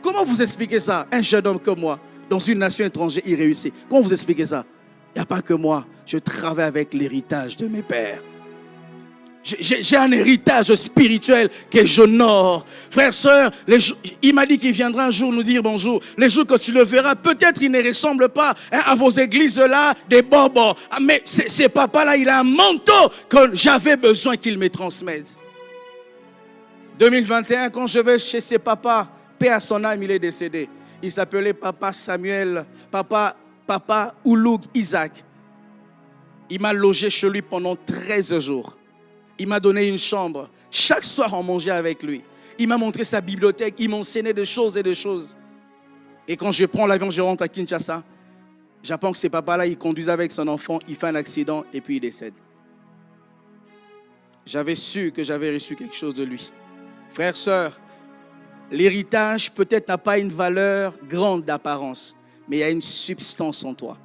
Comment vous expliquez ça? Un jeune homme comme moi, dans une nation étrangère, il réussit. Comment vous expliquez ça? Il n'y a pas que moi. Je travaille avec l'héritage de mes pères. J'ai un héritage spirituel que j'honore. Frère, sœur, il m'a dit qu'il viendra un jour nous dire bonjour. Les jours que tu le verras, peut-être il ne ressemble pas à vos églises là, des bobos. Mais ces papas-là, il a un manteau que j'avais besoin qu'il me transmette. 2021, quand je vais chez ses papas, paix à son âme, il est décédé. Il s'appelait Papa Samuel, Papa Ouloug Isaac. Il m'a logé chez lui pendant 13 jours. Il m'a donné une chambre. Chaque soir, on mangeait avec lui. Il m'a montré sa bibliothèque. Il m'enseignait des choses et des choses. Et quand je prends l'avion, je rentre à Kinshasa. J'apprends que ce papa-là, il conduisait avec son enfant. Il fait un accident et puis il décède. J'avais su que j'avais reçu quelque chose de lui. Frères, sœurs, l'héritage peut-être n'a pas une valeur grande d'apparence, mais il y a une substance en toi.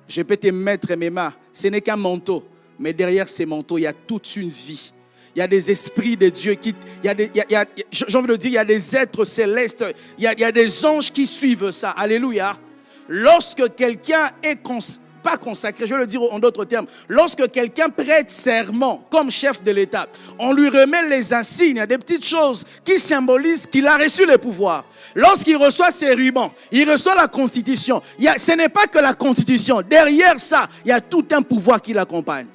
Je peux te mettre mes mains. Ce n'est qu'un manteau. Mais derrière ces manteaux, il y a toute une vie. Il y a des esprits de Dieu. J'ai envie de dire, il y a des êtres célestes. Il y a des anges qui suivent ça. Alléluia. Lorsque quelqu'un est pas consacré, je vais le dire en d'autres termes, lorsque quelqu'un prête serment comme chef de l'État, on lui remet les insignes, des petites choses qui symbolisent qu'il a reçu le pouvoir. Lorsqu'il reçoit ses rubans, il reçoit la Constitution. Ce n'est pas que la Constitution. Derrière ça, il y a tout un pouvoir qui l'accompagne.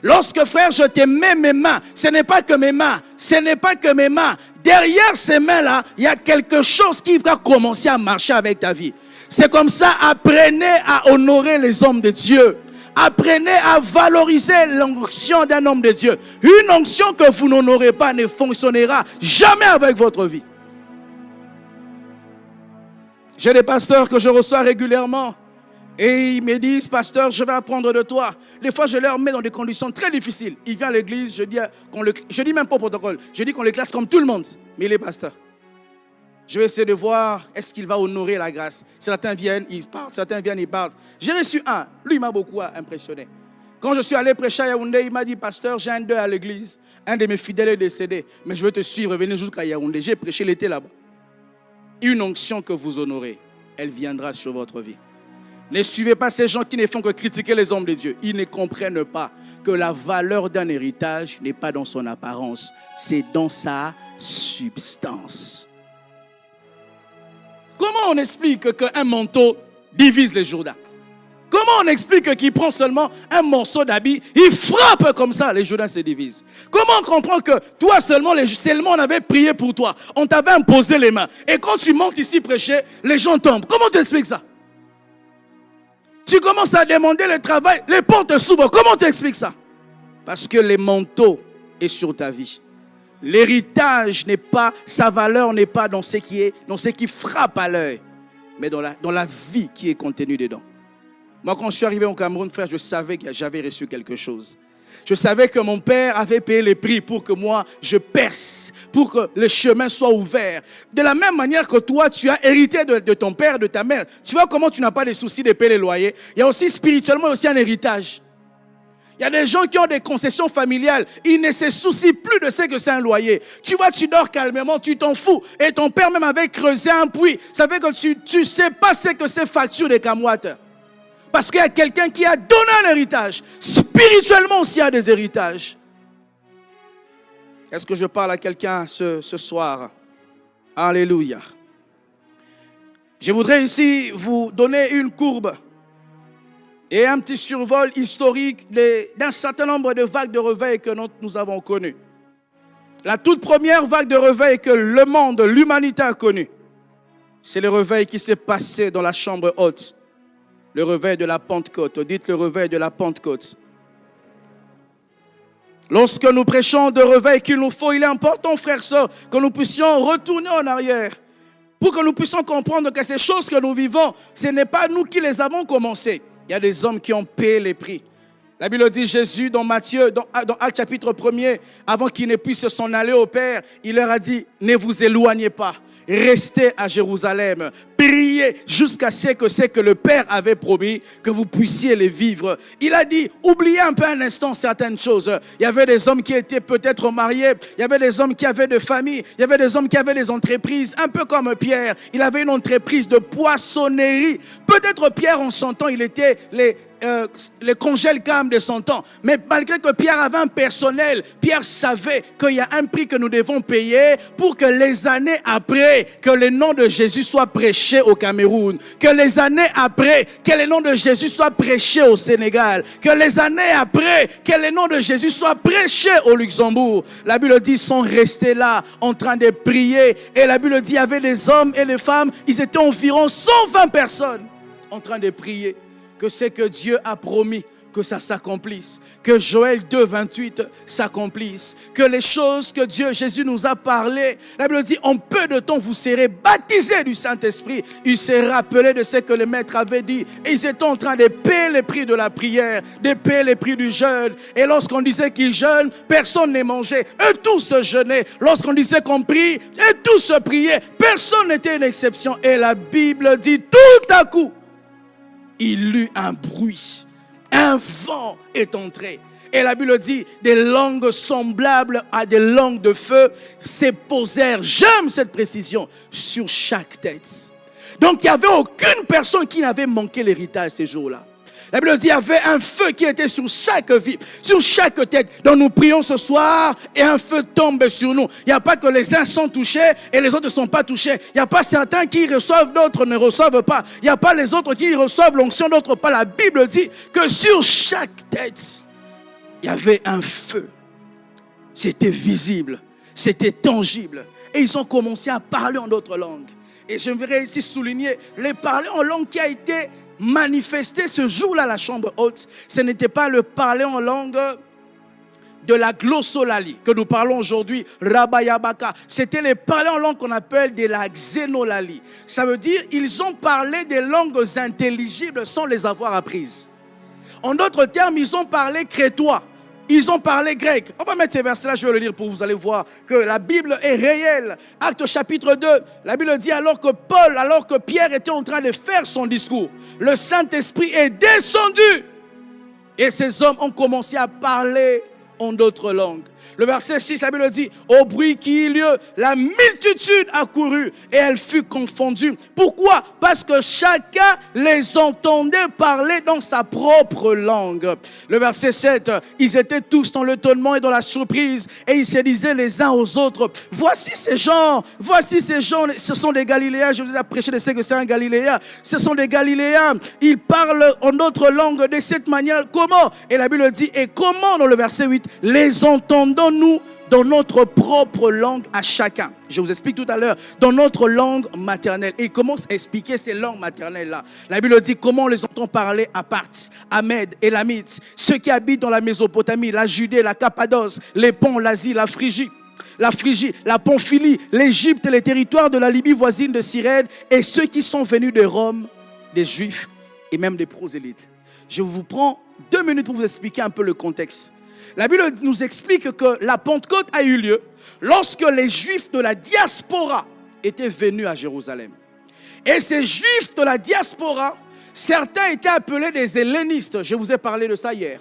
Lorsque, frère, je te mets mes mains, ce n'est pas que mes mains. Ce n'est pas que mes mains. Derrière ces mains-là, il y a quelque chose qui va commencer à marcher avec ta vie. C'est comme ça, apprenez à honorer les hommes de Dieu. Apprenez à valoriser l'onction d'un homme de Dieu. Une onction que vous n'honorez pas ne fonctionnera jamais avec votre vie. J'ai des pasteurs que je reçois régulièrement et ils me disent, pasteur, je vais apprendre de toi. Des fois, je leur mets dans des conditions très difficiles. Ils viennent à l'église, je dis même pas au protocole, je dis qu'on les classe comme tout le monde, mais il est pasteur. Je vais essayer de voir, est-ce qu'il va honorer la grâce. Certains viennent, ils partent. Certains viennent, ils partent. J'ai reçu un. Lui, il m'a beaucoup impressionné. Quand je suis allé prêcher à Yaoundé, il m'a dit, pasteur, j'ai un deuil à l'église. Un de mes fidèles est décédé. Mais je vais te suivre, venez jusqu'à Yaoundé. J'ai prêché l'été là-bas. Une onction que vous honorez, elle viendra sur votre vie. Ne suivez pas ces gens qui ne font que critiquer les hommes de Dieu. Ils ne comprennent pas que la valeur d'un héritage n'est pas dans son apparence. C'est dans sa substance. Comment on explique qu'un manteau divise les Jourdains? Comment on explique qu'il prend seulement un morceau d'habit, il frappe comme ça, les Jourdains se divisent? Comment on comprend que toi seulement on avait prié pour toi, on t'avait imposé les mains, et quand tu montes ici prêcher, les gens tombent? Comment tu expliques ça? Tu commences à demander le travail, les portes s'ouvrent. Comment tu expliques ça? Parce que le manteau est sur ta vie. L'héritage n'est pas, sa valeur n'est pas dans ce qui frappe à l'œil, mais dans la vie qui est contenue dedans. Moi, quand je suis arrivé au Cameroun, frère, je savais que j'avais reçu quelque chose. Je savais que mon père avait payé les prix pour que moi, je perce, pour que le chemin soit ouvert. De la même manière que toi, tu as hérité de ton père, de ta mère. Tu vois comment tu n'as pas de soucis de payer les loyers. Il y a aussi spirituellement aussi un héritage. Il y a des gens qui ont des concessions familiales. Ils ne se soucient plus de ce que c'est un loyer. Tu vois, tu dors calmement, tu t'en fous. Et ton père même avait creusé un puits. Ça fait que tu ne sais pas ce que c'est facture des camouates. Parce qu'il y a quelqu'un qui a donné un héritage. Spirituellement aussi, il y a des héritages. Est-ce que je parle à quelqu'un ce soir? Alléluia. Je voudrais ici vous donner une courbe et un petit survol historique d'un certain nombre de vagues de réveil que nous avons connues. La toute première vague de réveil que le monde, l'humanité a connue, c'est le réveil qui s'est passé dans la chambre haute. Le réveil de la Pentecôte. Dites le réveil de la Pentecôte. Lorsque nous prêchons de réveil qu'il nous faut, il est important, frères et sœurs, que nous puissions retourner en arrière pour que nous puissions comprendre que ces choses que nous vivons, ce n'est pas nous qui les avons commencées. Il y a des hommes qui ont payé les prix. La Bible dit Jésus dans Matthieu, dans Actes chapitre 1er, avant qu'il ne puisse s'en aller au Père, il leur a dit, ne vous éloignez pas. Restez à Jérusalem, priez jusqu'à ce que le Père avait promis, que vous puissiez les vivre. Il a dit, oubliez un peu un instant certaines choses. Il y avait des hommes qui étaient peut-être mariés, il y avait des hommes qui avaient des familles, il y avait des hommes qui avaient des entreprises, un peu comme Pierre. Il avait une entreprise de poissonnerie. Peut-être Pierre, en son temps, il était les congèles calmes de son temps. Mais malgré que Pierre avait un personnel, Pierre savait qu'il y a un prix que nous devons payer pour que les années après, que le nom de Jésus soit prêché au Cameroun, que les années après, que le nom de Jésus soit prêché au Sénégal, que les années après, que le nom de Jésus soit prêché au Luxembourg. La Bible dit, ils sont restés là en train de prier. Et la Bible dit, il y avait des hommes et des femmes, ils étaient environ 120 personnes en train de prier. Que c'est que Dieu a promis que ça s'accomplisse, que Joël 2, 28 s'accomplisse, que les choses que Jésus nous a parlé, la Bible dit, en peu de temps vous serez baptisés du Saint-Esprit. Il s'est rappelé de ce que le Maître avait dit et ils étaient en train de payer les prix de la prière, de payer les prix du jeûne. Et lorsqu'on disait qu'ils jeûnent, personne ne mangeait, eux tous jeûnaient. Lorsqu'on disait qu'on prie, eux tous priaient, personne n'était une exception. Et la Bible dit, tout à coup, il eut un bruit, un vent est entré. Et la Bible dit, des langues semblables à des langues de feu se posèrent, j'aime cette précision, sur chaque tête. Donc il n'y avait aucune personne qui n'avait manqué l'héritage ces jours-là. La Bible dit, il y avait un feu qui était sur chaque vie, sur chaque tête. Donc nous prions ce soir et un feu tombe sur nous. Il n'y a pas que les uns sont touchés et les autres ne sont pas touchés. Il n'y a pas certains qui reçoivent, d'autres ne reçoivent pas. Il n'y a pas les autres qui reçoivent l'onction, d'autres pas. La Bible dit que sur chaque tête, il y avait un feu. C'était visible, c'était tangible. Et ils ont commencé à parler en d'autres langues. Et j'aimerais ici souligner, les parler en langue qui a été manifesté ce jour-là à la chambre haute, ce n'était pas le parler en langue de la glossolalie que nous parlons aujourd'hui, rabayabaka. C'était le parler en langue qu'on appelle de la xénolalie. Ça veut dire ils ont parlé des langues intelligibles sans les avoir apprises. En d'autres termes, ils ont parlé crétois. Ils ont parlé grec. On va mettre ces versets-là, je vais le lire pour vous allez voir que la Bible est réelle. Acte chapitre 2, la Bible dit alors que Pierre était en train de faire son discours, le Saint-Esprit est descendu et ces hommes ont commencé à parler en d'autres langues. Le verset 6, la Bible dit, au bruit qui eut lieu, la multitude accourut et elle fut confondue. Pourquoi? Parce que chacun les entendait parler dans sa propre langue. Le verset 7, ils étaient tous dans l'étonnement et dans la surprise et ils se disaient les uns aux autres, voici ces gens, ce sont des Galiléens. Je vous ai prêché de ce que c'est un Galiléen. Ce sont des Galiléens. Ils parlent en d'autres langues de cette manière. Comment? Et la Bible dit, et comment dans le verset 8, les entendons nous dans notre propre langue à chacun. Je vous explique tout à l'heure, dans notre langue maternelle. Et il commence à expliquer ces langues maternelles-là. La Bible dit comment on les entend parler à Parthes, à Mède et Lamite, ceux qui habitent dans la Mésopotamie, la Judée, la Cappadoce, les ponts, l'Asie, la Phrygie, la Pamphylie, l'Égypte et les territoires de la Libye voisine de Cyrène, et ceux qui sont venus de Rome, des Juifs et même des prosélytes. Je vous prends 2 minutes pour vous expliquer un peu le contexte. La Bible nous explique que la Pentecôte a eu lieu lorsque les Juifs de la diaspora étaient venus à Jérusalem. Et ces Juifs de la diaspora, certains étaient appelés des hellénistes. Je vous ai parlé de ça hier.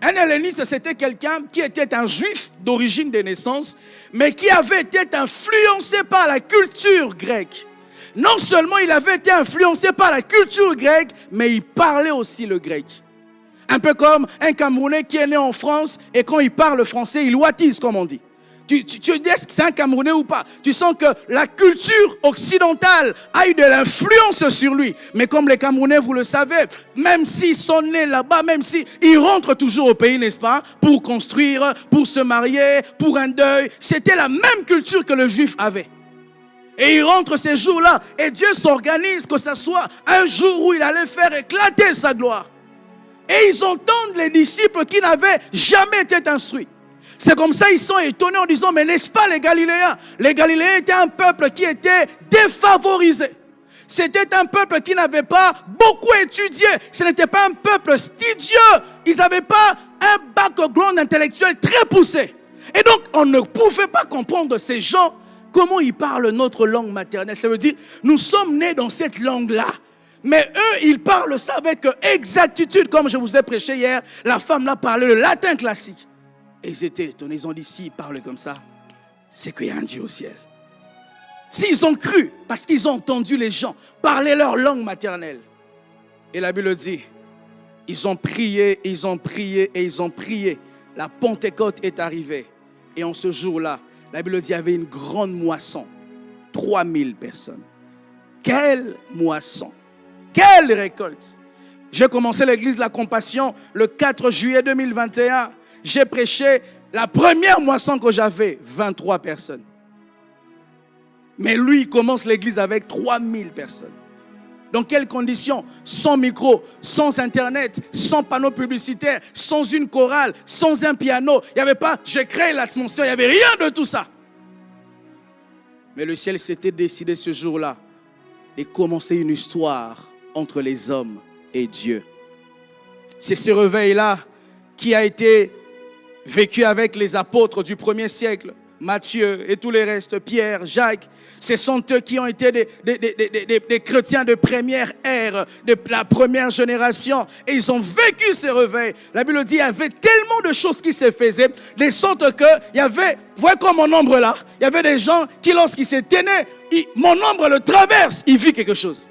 Un helléniste, c'était quelqu'un qui était un juif d'origine de naissance, mais qui avait été influencé par la culture grecque. Non seulement il avait été influencé par la culture grecque, mais il parlait aussi le grec. Un peu comme un Camerounais qui est né en France et quand il parle français, il ouatise, comme on dit. Tu dis est-ce que c'est un Camerounais ou pas? Tu sens que la culture occidentale a eu de l'influence sur lui. Mais comme les Camerounais, vous le savez, même s'ils sont nés là-bas, même s'ils rentrent toujours au pays, n'est-ce pas? Pour construire, pour se marier, pour un deuil. C'était la même culture que le juif avait. Et il rentre ces jours-là. Et Dieu s'organise que ce soit un jour où il allait faire éclater sa gloire. Et ils entendent les disciples qui n'avaient jamais été instruits. C'est comme ça ils sont étonnés en disant, mais n'est-ce pas les Galiléens? Les Galiléens étaient un peuple qui était défavorisé. C'était un peuple qui n'avait pas beaucoup étudié. Ce n'était pas un peuple studieux. Ils n'avaient pas un background intellectuel très poussé. Et donc, on ne pouvait pas comprendre ces gens, comment ils parlent notre langue maternelle. Ça veut dire, nous sommes nés dans cette langue-là. Mais eux, ils parlent ça avec exactitude. Comme je vous ai prêché hier, la femme là parlait le latin classique. Et ils étaient étonnés, ils ont dit, s'ils parlent comme ça, c'est qu'il y a un Dieu au ciel. S'ils ont cru, parce qu'ils ont entendu les gens parler leur langue maternelle. Et la Bible dit, ils ont prié, ils ont prié et ils ont prié. La Pentecôte est arrivée. Et en ce jour-là, la Bible dit, il y avait une grande moisson. 3000 personnes. Quelle moisson! Quelle récolte! J'ai commencé l'église de la Compassion le 4 juillet 2021. J'ai prêché la première moisson que j'avais, 23 personnes. Mais lui, il commence l'église avec 3000 personnes. Dans quelles conditions? Sans micro, sans internet, sans panneau publicitaire, sans une chorale, sans un piano. Il n'y avait pas, j'ai créé l'atmosphère, il n'y avait rien de tout ça. Mais le ciel s'était décidé ce jour-là de commencer une histoire entre les hommes et Dieu. C'est ce réveil-là qui a été vécu avec les apôtres du premier siècle, Matthieu et tous les restes, Pierre, Jacques. Ce sont eux qui ont été des chrétiens de première ère, de la première génération. Et ils ont vécu ce réveil. La Bible dit qu'il y avait tellement de choses qui se faisaient, de sorte qu'il y avait, vous voyez comme mon ombre là, il y avait des gens qui lorsqu'ils se tenaient, mon ombre le traverse, il vit quelque chose.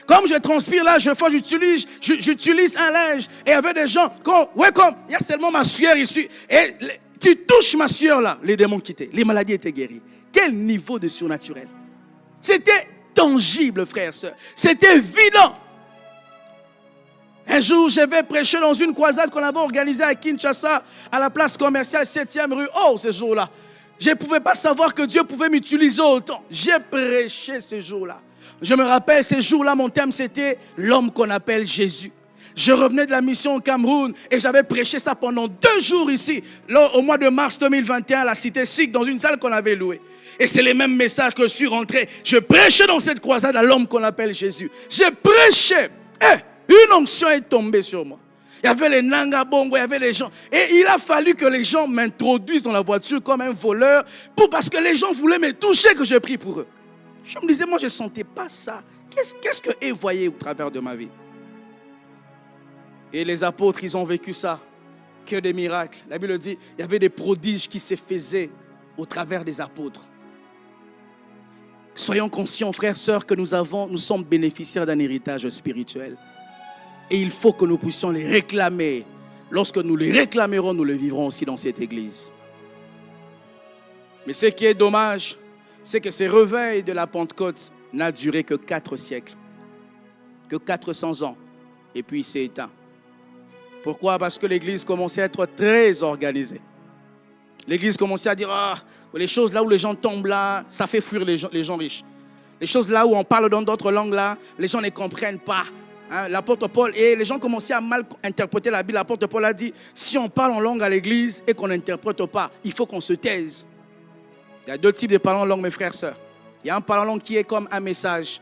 Comme je transpire là, j'utilise un linge. Et il y avait des gens, il y a seulement ma sueur ici. Et tu touches ma sueur là, les démons quittaient. Les maladies étaient guéries. Quel niveau de surnaturel. C'était tangible, frères et sœurs. C'était évident. Un jour, je vais prêcher dans une croisade qu'on avait organisée à Kinshasa, à la place commerciale 7e rue. Oh, ce jour-là. Je ne pouvais pas savoir que Dieu pouvait m'utiliser autant. J'ai prêché ce jour-là. Je me rappelle, ces jours-là, mon thème, c'était l'homme qu'on appelle Jésus. Je revenais de la mission au Cameroun et j'avais prêché ça pendant 2 jours ici, là, au mois de mars 2021, à la cité SIC, dans une salle qu'on avait louée. Et c'est les mêmes messages que je suis rentré. Je prêchais dans cette croisade à l'homme qu'on appelle Jésus. J'ai prêché. Une onction est tombée sur moi. Il y avait les Nanga Bongo, il y avait les gens. Et il a fallu que les gens m'introduisent dans la voiture comme un voleur parce que les gens voulaient me toucher, que je prie pour eux. Je me disais, moi, je ne sentais pas ça. Qu'est-ce qu'eux voyaient au travers de ma vie? Et les apôtres, ils ont vécu ça. Que des miracles. La Bible dit, il y avait des prodiges qui se faisaient au travers des apôtres. Soyons conscients, frères, sœurs, que nous sommes bénéficiaires d'un héritage spirituel. Et il faut que nous puissions les réclamer. Lorsque nous les réclamerons, nous les vivrons aussi dans cette église. Mais ce qui est dommage, c'est que ce réveil de la Pentecôte n'a duré que 4 siècles, que 400 ans, et puis il s'est éteint. Pourquoi? Parce que l'église commençait à être très organisée. L'église commençait à dire, les choses là où les gens tombent là, ça fait fuir les gens riches. Les choses là où on parle dans d'autres langues là, les gens ne comprennent pas. L'apôtre Paul, et les gens commençaient à mal interpréter la Bible. L'apôtre Paul a dit, si on parle en langue à l'église et qu'on n'interprète pas, il faut qu'on se taise. Il y a 2 types de parler en langue, mes frères et sœurs. Il y a un parler en langue qui est comme un message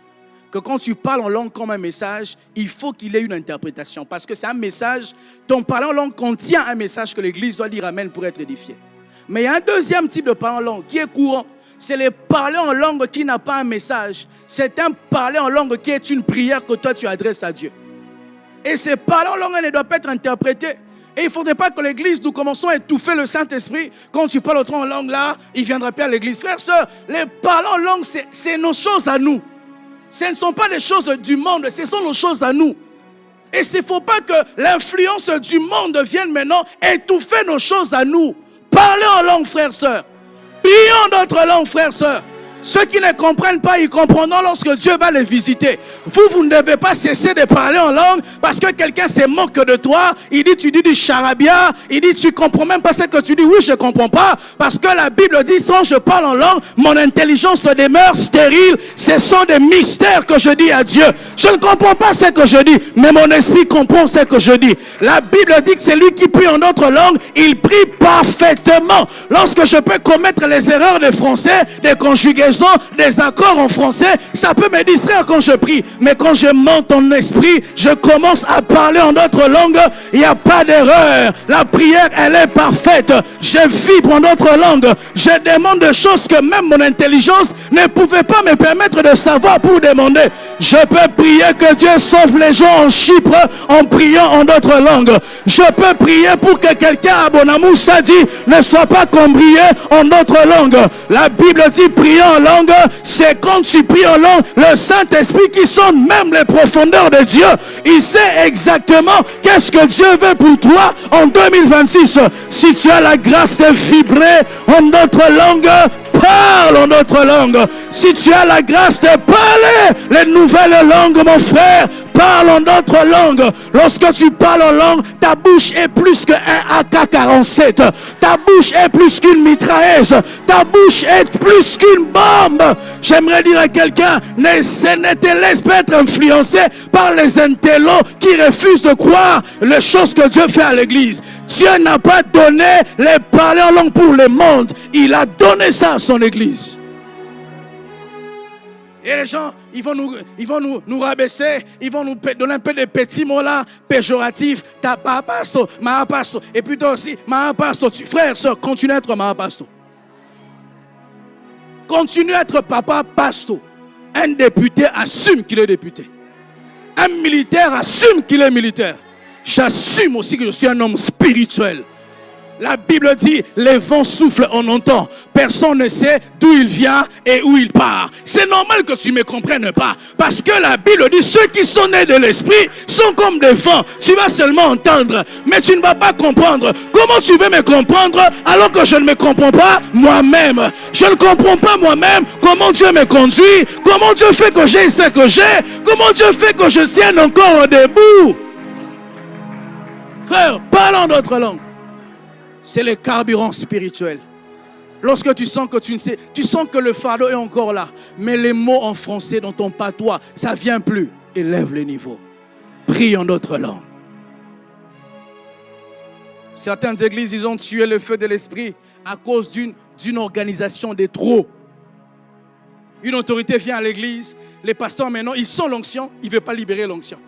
que quand tu parles en langue comme un message, il faut qu'il ait une interprétation. Parce que c'est un message, ton parler en langue contient un message que l'Église doit dire amen pour être édifiée. Mais il y a un deuxième type de parler en langue qui est courant. C'est le parler en langue qui n'a pas un message. C'est un parler en langue qui est une prière que toi tu adresses à Dieu. Et ces parler en langue ne doivent pas être interprétés. Et il ne faudrait pas que l'Église, nous commençons à étouffer le Saint-Esprit. Quand tu parles autrement en langue là, il ne viendra pas à l'Église. Frères, sœurs, les parler en langue, c'est nos choses à nous. Ce ne sont pas les choses du monde, ce sont nos choses à nous. Et il ne faut pas que l'influence du monde vienne maintenant étouffer nos choses à nous. Parlez en langue, frères, sœurs. Prions d'autres langues, frères, sœurs. Ceux qui ne comprennent pas, ils comprendront lorsque Dieu va les visiter. Vous ne devez pas cesser de parler en langue parce que quelqu'un se moque de toi. Il dit, tu dis du charabia. Il dit, tu ne comprends même pas ce que tu dis. Oui, je ne comprends pas. Parce que la Bible dit, quand je parle en langue, mon intelligence demeure stérile. Ce sont des mystères que je dis à Dieu. Je ne comprends pas ce que je dis, mais mon esprit comprend ce que je dis. La Bible dit que c'est lui qui prie en d'autres langues. Il prie parfaitement. Lorsque je peux commettre les erreurs de français, des conjugaisons, des accords en français, ça peut me distraire quand je prie. Mais quand je monte en esprit, je commence à parler en d'autres langues. Il n'y a pas d'erreur. La prière, elle est parfaite. Je vibre en d'autres langues. Je demande des choses que même mon intelligence ne pouvait pas me permettre de savoir pour demander. Je peux prier que Dieu sauve les gens en Chypre en priant en d'autres langues. Je peux prier pour que quelqu'un à Bonamoussa dit ne soit pas cambrié en d'autres langues. La Bible dit prier en langue, c'est quand tu pries en langue, le Saint-Esprit qui sonde même les profondeurs de Dieu. Il sait exactement qu'est-ce que Dieu veut pour toi en 2026. Si tu as la grâce de vibrer en d'autres langues, parle en d'autres langues. Si tu as la grâce de parler les nouvelles langues, mon frère, parle en d'autres langues. Lorsque tu parles en langue, ta bouche est plus qu'un AK-47. Ta bouche est plus qu'une mitrailleuse. Ta bouche est plus qu'une bombe. J'aimerais dire à quelqu'un, ne te laisse pas être influencé par les intellos qui refusent de croire les choses que Dieu fait à l'église. Dieu n'a pas donné les parler en langue pour le monde. Il a donné ça à son église. Et les gens, ils vont nous rabaisser, ils vont nous donner un peu de petits mots là, péjoratifs. T'as pas pasto, ma pasto. Et puis toi aussi, ma pasto. Frère, soeur, continue à être ma pasto. Continue à être papa pasto. Un député assume qu'il est député. Un militaire assume qu'il est militaire. J'assume aussi que je suis un homme spirituel. La Bible dit, les vents soufflent, on entend. Personne ne sait d'où il vient et où il part. C'est normal que tu ne me comprennes pas. Parce que la Bible dit, ceux qui sont nés de l'esprit sont comme des vents. Tu vas seulement entendre, mais tu ne vas pas comprendre. Comment tu veux me comprendre alors que je ne me comprends pas moi-même? Je ne comprends pas moi-même comment Dieu me conduit. Comment Dieu fait que j'ai ce que j'ai. Comment Dieu fait que je tienne encore debout. Frère, parlons d'autres langues. C'est le carburant spirituel. Lorsque tu sens que tu ne sais, tu sens que le fardeau est encore là. Mais les mots en français dans ton patois, ça ne vient plus. Élève le niveau. Prie en d'autres langues. Certaines églises, ils ont tué le feu de l'esprit à cause d'une organisation des trop. Une autorité vient à l'église. Les pasteurs maintenant, ils sont l'onction. Ils ne veulent pas libérer l'onction.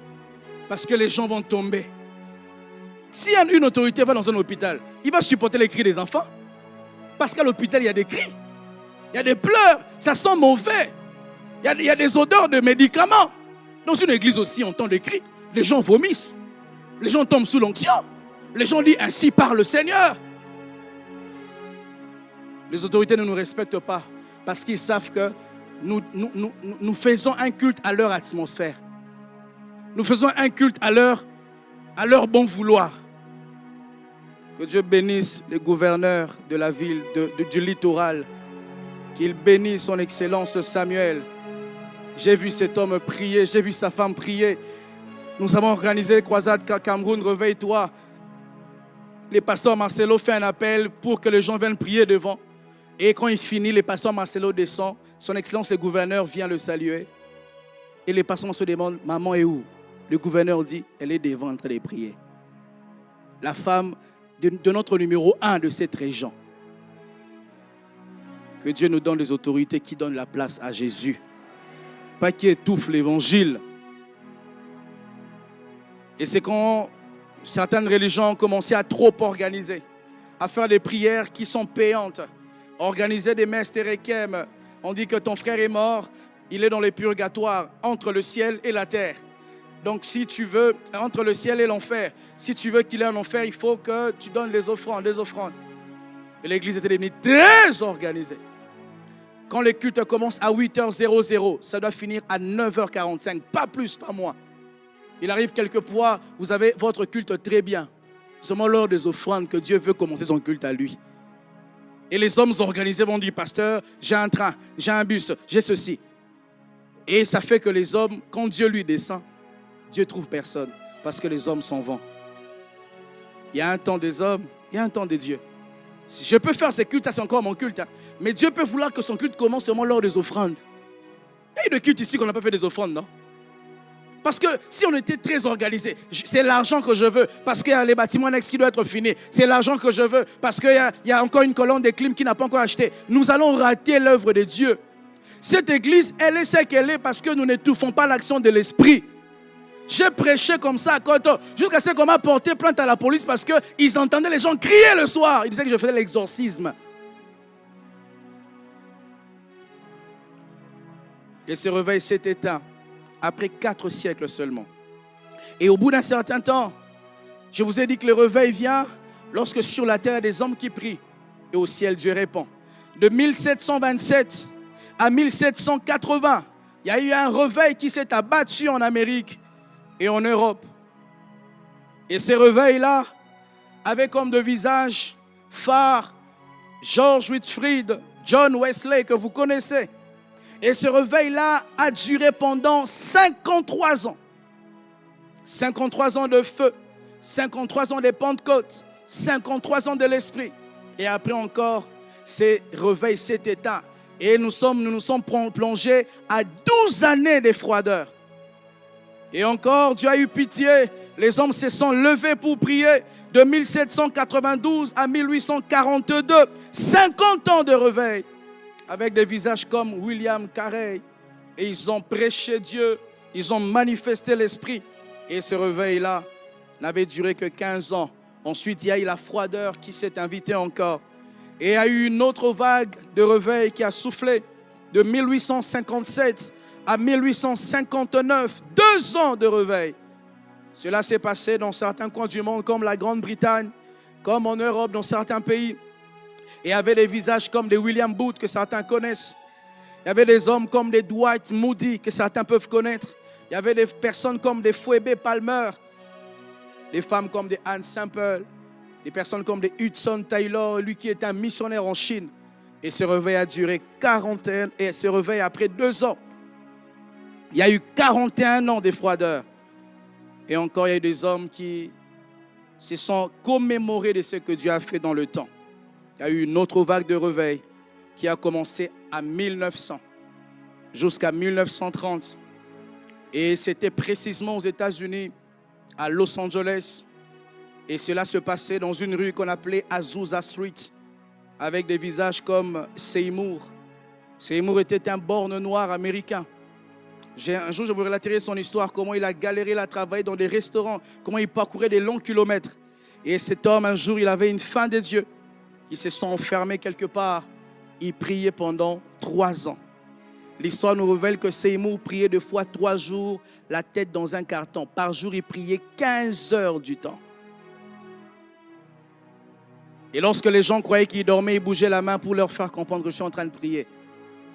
Parce que les gens vont tomber. Si une autorité va dans un hôpital, il va supporter les cris des enfants. Parce qu'à l'hôpital, il y a des cris. Il y a des pleurs. Ça sent mauvais. Il y a des odeurs de médicaments. Dans une église aussi, on entend des cris. Les gens vomissent. Les gens tombent sous l'onction. Les gens disent, ainsi parle le Seigneur. Les autorités ne nous respectent pas. Parce qu'ils savent que nous faisons un culte à leur atmosphère. Nous faisons un culte à leur bon vouloir. Que Dieu bénisse les gouverneurs de la ville, du littoral. Qu'il bénisse son excellence Samuel. J'ai vu cet homme prier, j'ai vu sa femme prier. Nous avons organisé Croisade Cameroun, réveille-toi. Le pasteur Marcelo fait un appel pour que les gens viennent prier devant. Et quand il finit, le pasteur Marcelo descend. Son excellence le gouverneur vient le saluer. Et les pasteurs se demandent, maman est où? Le gouverneur dit, elle est devant en train de prier. La femme de notre numéro 1 de cette région. Que Dieu nous donne des autorités qui donnent la place à Jésus. pas qui étouffe l'évangile. Et c'est quand certaines religions ont commencé à trop organiser, à faire des prières qui sont payantes, organiser des messes téréquem. On dit que ton frère est mort, il est dans les purgatoires, entre le ciel et la terre. Donc si tu veux, entre le ciel et l'enfer, si tu veux qu'il ait en enfer, il faut que tu donnes des offrandes. Et l'église était devenue très organisée. Quand les cultes commencent à 8h00, ça doit finir à 9h45, pas plus, pas moins. Il arrive quelquefois, vous avez votre culte très bien. C'est seulement lors des offrandes que Dieu veut commencer son culte à lui. Et les hommes organisés vont dire, pasteur, j'ai un train, j'ai un bus, j'ai ceci. Et ça fait que les hommes, quand Dieu lui descend, Dieu ne trouve personne parce que les hommes s'en vont. Il y a un temps des hommes, il y a un temps des dieux. Si je peux faire ces cultes, ça c'est encore mon culte. Mais Dieu peut vouloir que son culte commence seulement lors des offrandes. Il y a de culte ici qu'on n'a pas fait des offrandes, non? Parce que si on était très organisé, c'est l'argent que je veux parce qu'il y a les bâtiments annexes qui doivent être finis. C'est l'argent que je veux parce qu'il y a encore une colonne de clim qui n'a pas encore acheté. Nous allons rater l'œuvre de Dieu. Cette église, elle est ce qu'elle est parce que nous n'étouffons pas l'action de l'esprit. J'ai prêché comme ça à Koto, jusqu'à ce qu'on m'a porté plainte à la police parce qu'ils entendaient les gens crier le soir. Ils disaient que je faisais l'exorcisme. Et ce réveil s'est éteint après 4 siècles seulement. Et au bout d'un certain temps, je vous ai dit que le réveil vient lorsque sur la terre il y a des hommes qui prient et au ciel Dieu répond. De 1727 à 1780, il y a eu un réveil qui s'est abattu en Amérique et en Europe. Et ces réveils-là avaient comme de visage phare George Whitefield, John Wesley que vous connaissez. Et ce réveil-là a duré pendant 53 ans. 53 ans de feu, 53 ans de Pentecôte, 53 ans de l'Esprit. Et après encore, ces réveils s'est éteint. Et nous nous sommes plongés à 12 années de froideur. Et encore, Dieu a eu pitié. Les hommes se sont levés pour prier de 1792 à 1842. 50 ans de réveil. Avec des visages comme William Carey. Et ils ont prêché Dieu. Ils ont manifesté l'Esprit. Et ce réveil-là n'avait duré que 15 ans. Ensuite, il y a eu la froideur qui s'est invitée encore. Et il y a eu une autre vague de réveil qui a soufflé de 1857 à 1859. 2 ans de réveil. Cela s'est passé dans certains coins du monde comme la Grande-Bretagne, comme en Europe, dans certains pays. Et il y avait des visages comme des William Booth que certains connaissent. Il y avait des hommes comme des Dwight Moody que certains peuvent connaître. Il y avait des personnes comme des Phoebe Palmer, des femmes comme des Anne Semple, des personnes comme des Hudson Taylor, lui qui est un missionnaire en Chine. Et ce réveil a duré 41 et ce réveil après 2 ans. Il y a eu 41 ans de froideur. Et encore, il y a eu des hommes qui se sont commémorés de ce que Dieu a fait dans le temps. Il y a eu une autre vague de réveil qui a commencé à 1900 jusqu'à 1930. Et c'était précisément aux États-Unis, à Los Angeles. Et cela se passait dans une rue qu'on appelait Azusa Street, avec des visages comme Seymour. Seymour était un borgne noir américain. Un jour, je vous relaterai son histoire, comment il a galéré, il a travaillé dans des restaurants, comment il parcourait des longs kilomètres. Et cet homme, un jour, il avait une faim des dieux. Il se sent enfermé quelque part. Il priait pendant 3 ans. L'histoire nous révèle que Seymour priait 2 fois 3 jours, la tête dans un carton. Par jour, il priait 15 heures du temps. Et lorsque les gens croyaient qu'il dormait, il bougeait la main pour leur faire comprendre que je suis en train de prier.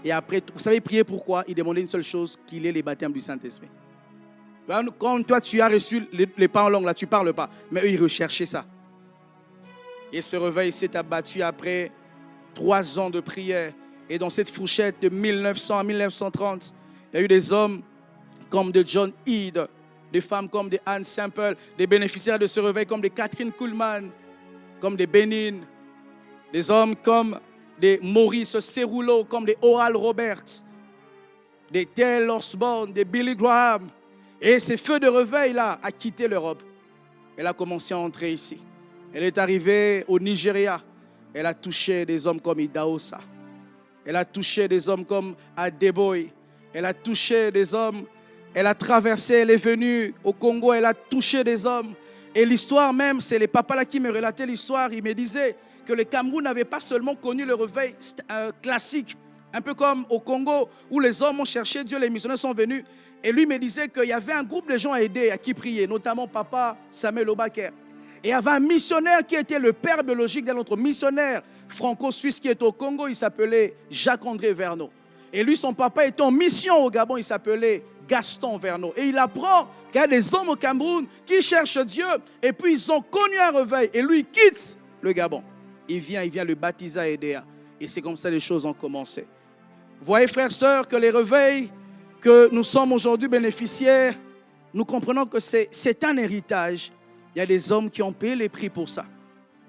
Et après, vous savez, prier pourquoi? Il demandait une seule chose, qu'il ait les baptêmes du Saint-Esprit. Quand toi, tu as reçu les pas en langue, là, tu ne parles pas. Mais eux, ils recherchaient ça. Et ce réveil s'est abattu après 3 ans de prière. Et dans cette fourchette de 1900 à 1930, il y a eu des hommes comme de John Heed, des femmes comme des Anne Semple, des bénéficiaires de ce réveil comme des Catherine Kuhlman, comme des Bénin, des hommes comme des Maurice Cerullo, comme des Oral Roberts, des Taylor Osborne, des Billy Graham. Et ce feu de réveil-là a quitté l'Europe. Elle a commencé à entrer ici. Elle est arrivée au Nigeria. Elle a touché des hommes comme Idahosa. Elle a touché des hommes comme Adeboye. Elle a touché des hommes. Elle a traversé, elle est venue au Congo, elle a touché des hommes. Et l'histoire même, c'est les papas là qui me relataient l'histoire. Ils me disaient que le Cameroun n'avait pas seulement connu le réveil classique, un peu comme au Congo, où les hommes ont cherché Dieu, les missionnaires sont venus. Et lui me disait qu'il y avait un groupe de gens à aider, à qui prier, notamment papa Samuel Obaker. Et il y avait un missionnaire qui était le père biologique d'un autre missionnaire franco-suisse qui est au Congo, il s'appelait Jacques-André Verneau. Et lui, son papa était en mission au Gabon, il s'appelait Gaston Verneau. Et il apprend qu'il y a des hommes au Cameroun qui cherchent Dieu. Et puis ils ont connu un réveil. Et lui, il quitte le Gabon. Il vient le baptiser à Edea. Et c'est comme ça que les choses ont commencé. Vous voyez, frères, sœurs, que les réveils que nous sommes aujourd'hui bénéficiaires, nous comprenons que c'est un héritage. Il y a des hommes qui ont payé les prix pour ça.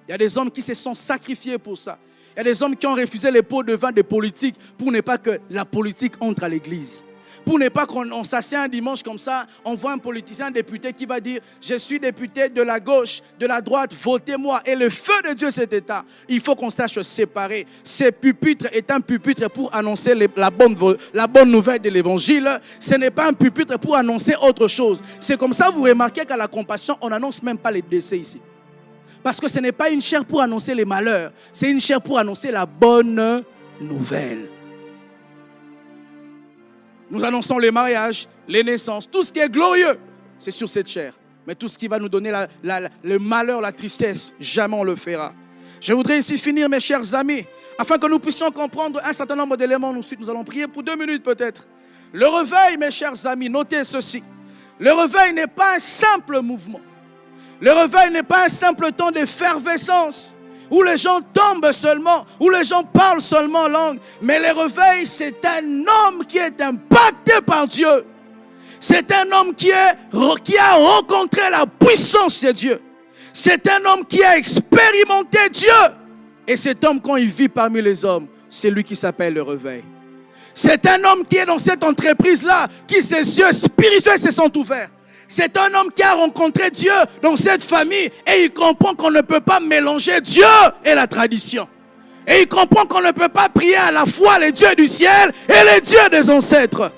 Il y a des hommes qui se sont sacrifiés pour ça. Il y a des hommes qui ont refusé les pots de vin des politiques pour ne pas que la politique entre à l'église. Pour ne pas qu'on s'assied un dimanche comme ça, on voit un politicien, un député qui va dire « Je suis député de la gauche, de la droite, votez-moi ». Et le feu de Dieu, cet État, il faut qu'on sache séparer. Ce pupitre est un pupitre pour annoncer la bonne nouvelle de l'évangile. Ce n'est pas un pupitre pour annoncer autre chose. C'est comme ça, vous remarquez qu'à la compassion, on n'annonce même pas les décès ici. Parce que ce n'est pas une chaire pour annoncer les malheurs, c'est une chaire pour annoncer la bonne nouvelle. Nous annonçons les mariages, les naissances, tout ce qui est glorieux, c'est sur cette chair. Mais tout ce qui va nous donner le malheur, la tristesse, jamais on le fera. Je voudrais ici finir, mes chers amis, afin que nous puissions comprendre un certain nombre d'éléments. Ensuite, nous allons prier pour 2 minutes peut-être. Le réveil, mes chers amis, notez ceci. Le réveil n'est pas un simple mouvement. Le réveil n'est pas un simple temps d'effervescence où les gens tombent seulement, où les gens parlent seulement en langue. Mais le réveil, c'est un homme qui est impacté par Dieu. C'est un homme qui a rencontré la puissance de Dieu. C'est un homme qui a expérimenté Dieu. Et cet homme, quand il vit parmi les hommes, c'est lui qui s'appelle le réveil. C'est un homme qui est dans cette entreprise-là, qui ses yeux spirituels se sont ouverts. C'est un homme qui a rencontré Dieu dans cette famille et il comprend qu'on ne peut pas mélanger Dieu et la tradition. Et il comprend qu'on ne peut pas prier à la fois les dieux du ciel et les dieux des ancêtres.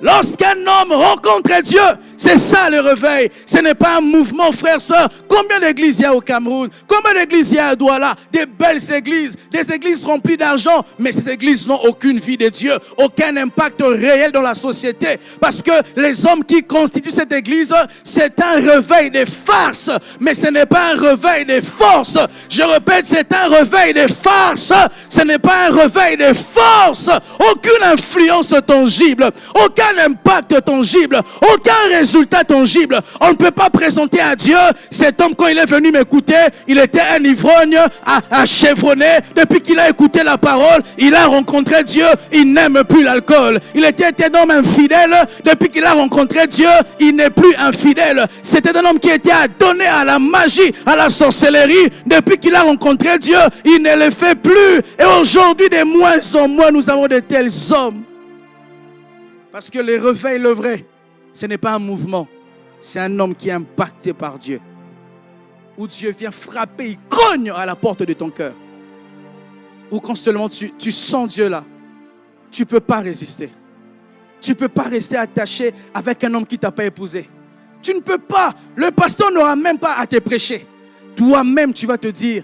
Lorsqu'un homme rencontre Dieu, c'est ça le réveil. Ce n'est pas un mouvement, frères, sœurs. Combien d'églises il y a au Cameroun? Combien d'églises il y a à Douala? Des belles églises, des églises remplies d'argent. Mais ces églises n'ont aucune vie de Dieu, aucun impact réel dans la société. Parce que les hommes qui constituent cette église, c'est un réveil de farce. Mais ce n'est pas un réveil de force. Je répète, c'est un réveil de farce. Ce n'est pas un réveil de force. Aucune influence tangible, aucun impact tangible, aucun résultat tangible. On ne peut pas présenter à Dieu cet homme. Quand il est venu m'écouter, il était un ivrogne à chevronner. Depuis qu'il a écouté la parole, il a rencontré Dieu, il n'aime plus l'alcool. Il était un homme infidèle. Depuis qu'il a rencontré Dieu, il n'est plus infidèle. C'était un homme qui était adonné à la magie, à la sorcellerie. Depuis qu'il a rencontré Dieu, il ne le fait plus. Et aujourd'hui, de moins en moins, nous avons de tels hommes. Parce que le réveil, le vrai, ce n'est pas un mouvement. C'est un homme qui est impacté par Dieu. Où Dieu vient frapper, il cogne à la porte de ton cœur. Ou quand seulement tu sens Dieu là, tu ne peux pas résister. Tu ne peux pas rester attaché avec un homme qui ne t'a pas épousé. Tu ne peux pas. Le pasteur n'aura même pas à te prêcher. Toi-même, tu vas te dire,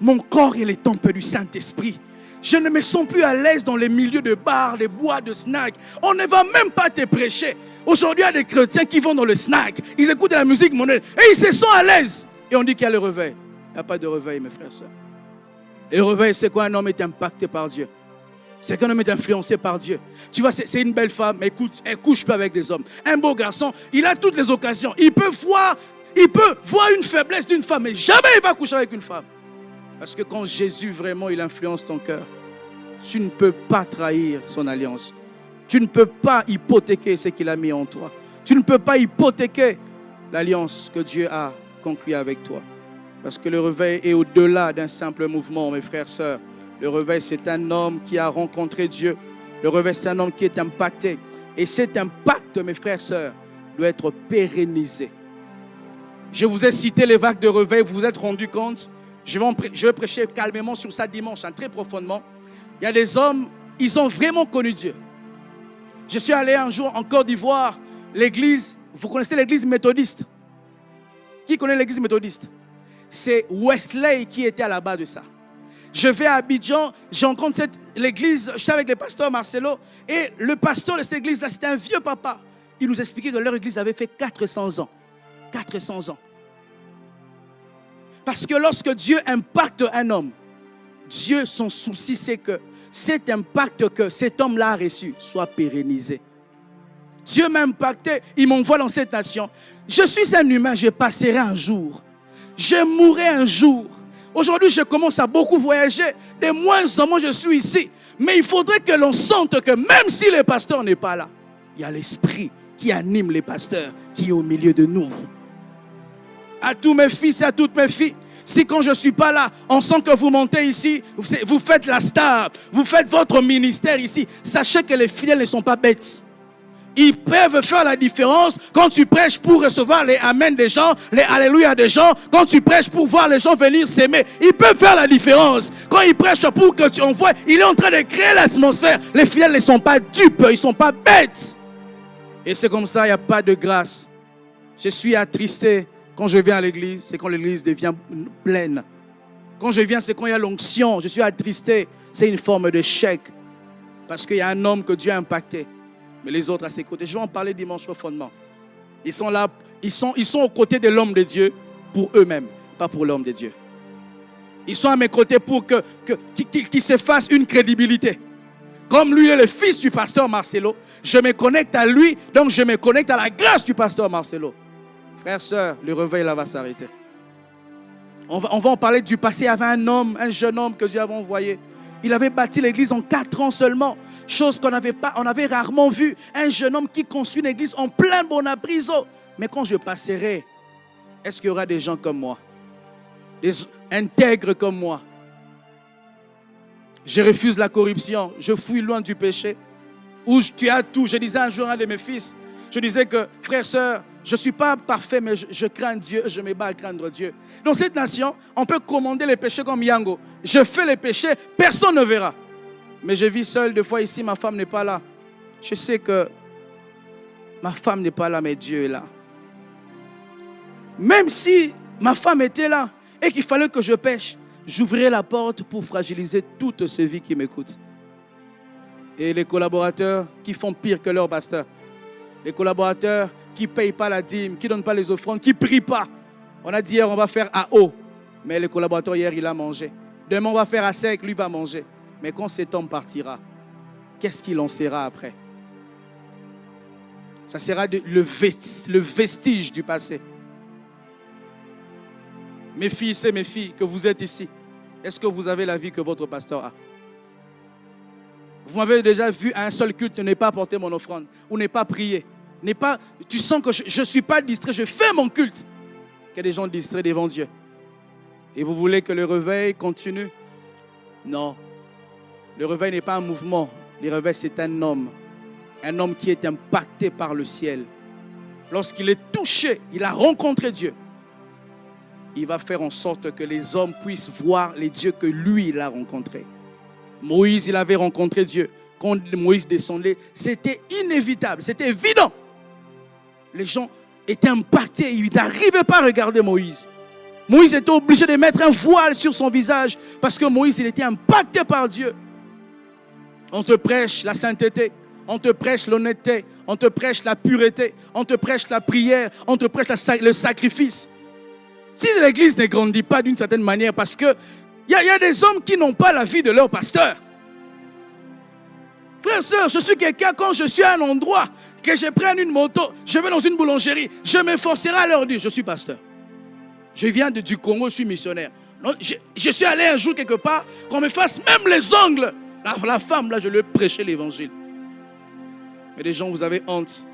mon corps est le temple du Saint-Esprit. Je ne me sens plus à l'aise dans les milieux de bars, les boîtes de snack. On ne va même pas te prêcher. Aujourd'hui, il y a des chrétiens qui vont dans le snack. Ils écoutent de la musique monnaie et ils se sentent à l'aise. Et on dit qu'il y a le réveil. Il n'y a pas de réveil, mes frères et sœurs. Et le réveil, c'est quoi? Un homme est impacté par Dieu. C'est qu'un homme est influencé par Dieu. Tu vois, c'est une belle femme, mais écoute, elle ne couche pas avec des hommes. Un beau garçon, il a toutes les occasions. Il peut voir une faiblesse d'une femme, mais jamais il va coucher avec une femme. Parce que quand Jésus vraiment il influence ton cœur, tu ne peux pas trahir son alliance. Tu ne peux pas hypothéquer ce qu'il a mis en toi. Tu ne peux pas hypothéquer l'alliance que Dieu a conclue avec toi. Parce que le réveil est au-delà d'un simple mouvement, mes frères et sœurs. Le réveil, c'est un homme qui a rencontré Dieu. Le réveil, c'est un homme qui est impacté. Et cet impact, mes frères et sœurs, doit être pérennisé. Je vous ai cité les vagues de réveil, vous vous êtes rendu compte. Je vais prêcher calmement sur ça dimanche, très profondément. Il y a des hommes, ils ont vraiment connu Dieu. Je suis allé un jour en Côte d'Ivoire, l'église, vous connaissez l'église méthodiste? Qui connaît l'église méthodiste? C'est Wesley qui était à la base de ça. Je vais à Abidjan, je rencontre l'église, je suis avec le pasteur Marcelo, et le pasteur de cette église-là, c'était un vieux papa. Il nous expliquait que leur église avait fait 400 ans. 400 ans. Parce que lorsque Dieu impacte un homme, Dieu, son souci, c'est que cet impact que cet homme-là a reçu soit pérennisé. Dieu m'a impacté, il m'envoie dans cette nation. Je suis un humain, je passerai un jour. Je mourrai un jour. Aujourd'hui, je commence à beaucoup voyager. De moins en moins, je suis ici. Mais il faudrait que l'on sente que même si le pasteur n'est pas là, il y a l'esprit qui anime les pasteurs, qui est au milieu de nous. À tous mes fils et à toutes mes filles, si quand je ne suis pas là, on sent que vous montez ici, vous faites la star, vous faites votre ministère ici, sachez que les fidèles ne sont pas bêtes. Ils peuvent faire la différence quand tu prêches pour recevoir les amen des gens, les alléluia des gens, quand tu prêches pour voir les gens venir s'aimer. Ils peuvent faire la différence. Quand ils prêchent pour que tu envoies, il est en train de créer l'atmosphère. Les fidèles ne sont pas dupes, ils ne sont pas bêtes. Et c'est comme ça, il n'y a pas de grâce. Je suis attristé quand je viens à l'église, c'est quand l'église devient pleine. Quand je viens, c'est quand il y a l'onction. Je suis attristé, c'est une forme de chèque. Parce qu'il y a un homme que Dieu a impacté. Mais les autres à ses côtés, je vais en parler dimanche au fondement. Ils sont là, ils sont aux côtés de l'homme de Dieu pour eux-mêmes, pas pour l'homme de Dieu. Ils sont à mes côtés pour qu'il se fasse une crédibilité. Comme lui est le fils du pasteur Marcelo, je me connecte à lui, donc je me connecte à la grâce du pasteur Marcelo. Frères, sœurs, le réveil là va s'arrêter. On va en parler du passé. Il y avait un jeune homme que Dieu avait envoyé. Il avait bâti l'église en 4 ans seulement. Chose qu'on avait rarement vue. Un jeune homme qui construit une église en plein Bonabriso. Mais quand je passerai, est-ce qu'il y aura des gens comme moi? Des intègres comme moi? Je refuse la corruption. Je fuis loin du péché. Où tu as tout. Je disais un jour à un de mes fils, je disais que, frères, sœurs, je ne suis pas parfait, mais je crains Dieu. Je me bats à craindre Dieu. Dans cette nation, on peut commander les péchés comme Yango. Je fais les péchés, personne ne verra. Mais je vis seul. Des fois ici, ma femme n'est pas là. Je sais que ma femme n'est pas là, mais Dieu est là. Même si ma femme était là et qu'il fallait que je pêche, j'ouvrirai la porte pour fragiliser toutes ces vies qui m'écoutent. Et les collaborateurs qui font pire que leur pasteur. Les collaborateurs qui ne payent pas la dîme, qui ne donnent pas les offrandes, qui ne prient pas. On a dit hier, on va faire à eau. Mais le collaborateur hier, il a mangé. Demain, on va faire à sec, lui va manger. Mais quand cet homme partira, qu'est-ce qu'il en sera après? Ça sera le vestige du passé. Mes fils et mes filles, que vous êtes ici, est-ce que vous avez la vie que votre pasteur a? Vous m'avez déjà vu à un seul culte ne pas apporter mon offrande ou ne pas prier. Tu sens que je ne suis pas distrait, je fais mon culte. Qu'il y a des gens distraits devant Dieu. Et vous voulez que le réveil continue? Non. Le réveil n'est pas un mouvement. Le réveil, c'est un homme. Un homme qui est impacté par le ciel. Lorsqu'il est touché, il a rencontré Dieu. Il va faire en sorte que les hommes puissent voir les dieux que lui, il a rencontrés. Moïse, il avait rencontré Dieu. Quand Moïse descendait, c'était inévitable, c'était évident. Les gens étaient impactés, ils n'arrivaient pas à regarder Moïse. Moïse était obligé de mettre un voile sur son visage parce que Moïse, il était impacté par Dieu. On te prêche la sainteté, on te prêche l'honnêteté, on te prêche la pureté, on te prêche la prière, on te prêche le sacrifice. Si l'église ne grandit pas d'une certaine manière, parce que il y a des hommes qui n'ont pas la vie de leur pasteur. Frère, sœur, je suis quelqu'un, quand je suis à un endroit, que je prenne une moto, je vais dans une boulangerie, je m'efforcerai à leur dire, je suis pasteur. Je viens du Congo, je suis missionnaire. Non, je suis allé un jour quelque part, qu'on me fasse même les ongles. La femme, là, je lui ai prêché l'évangile. Mais les gens, vous avez honte.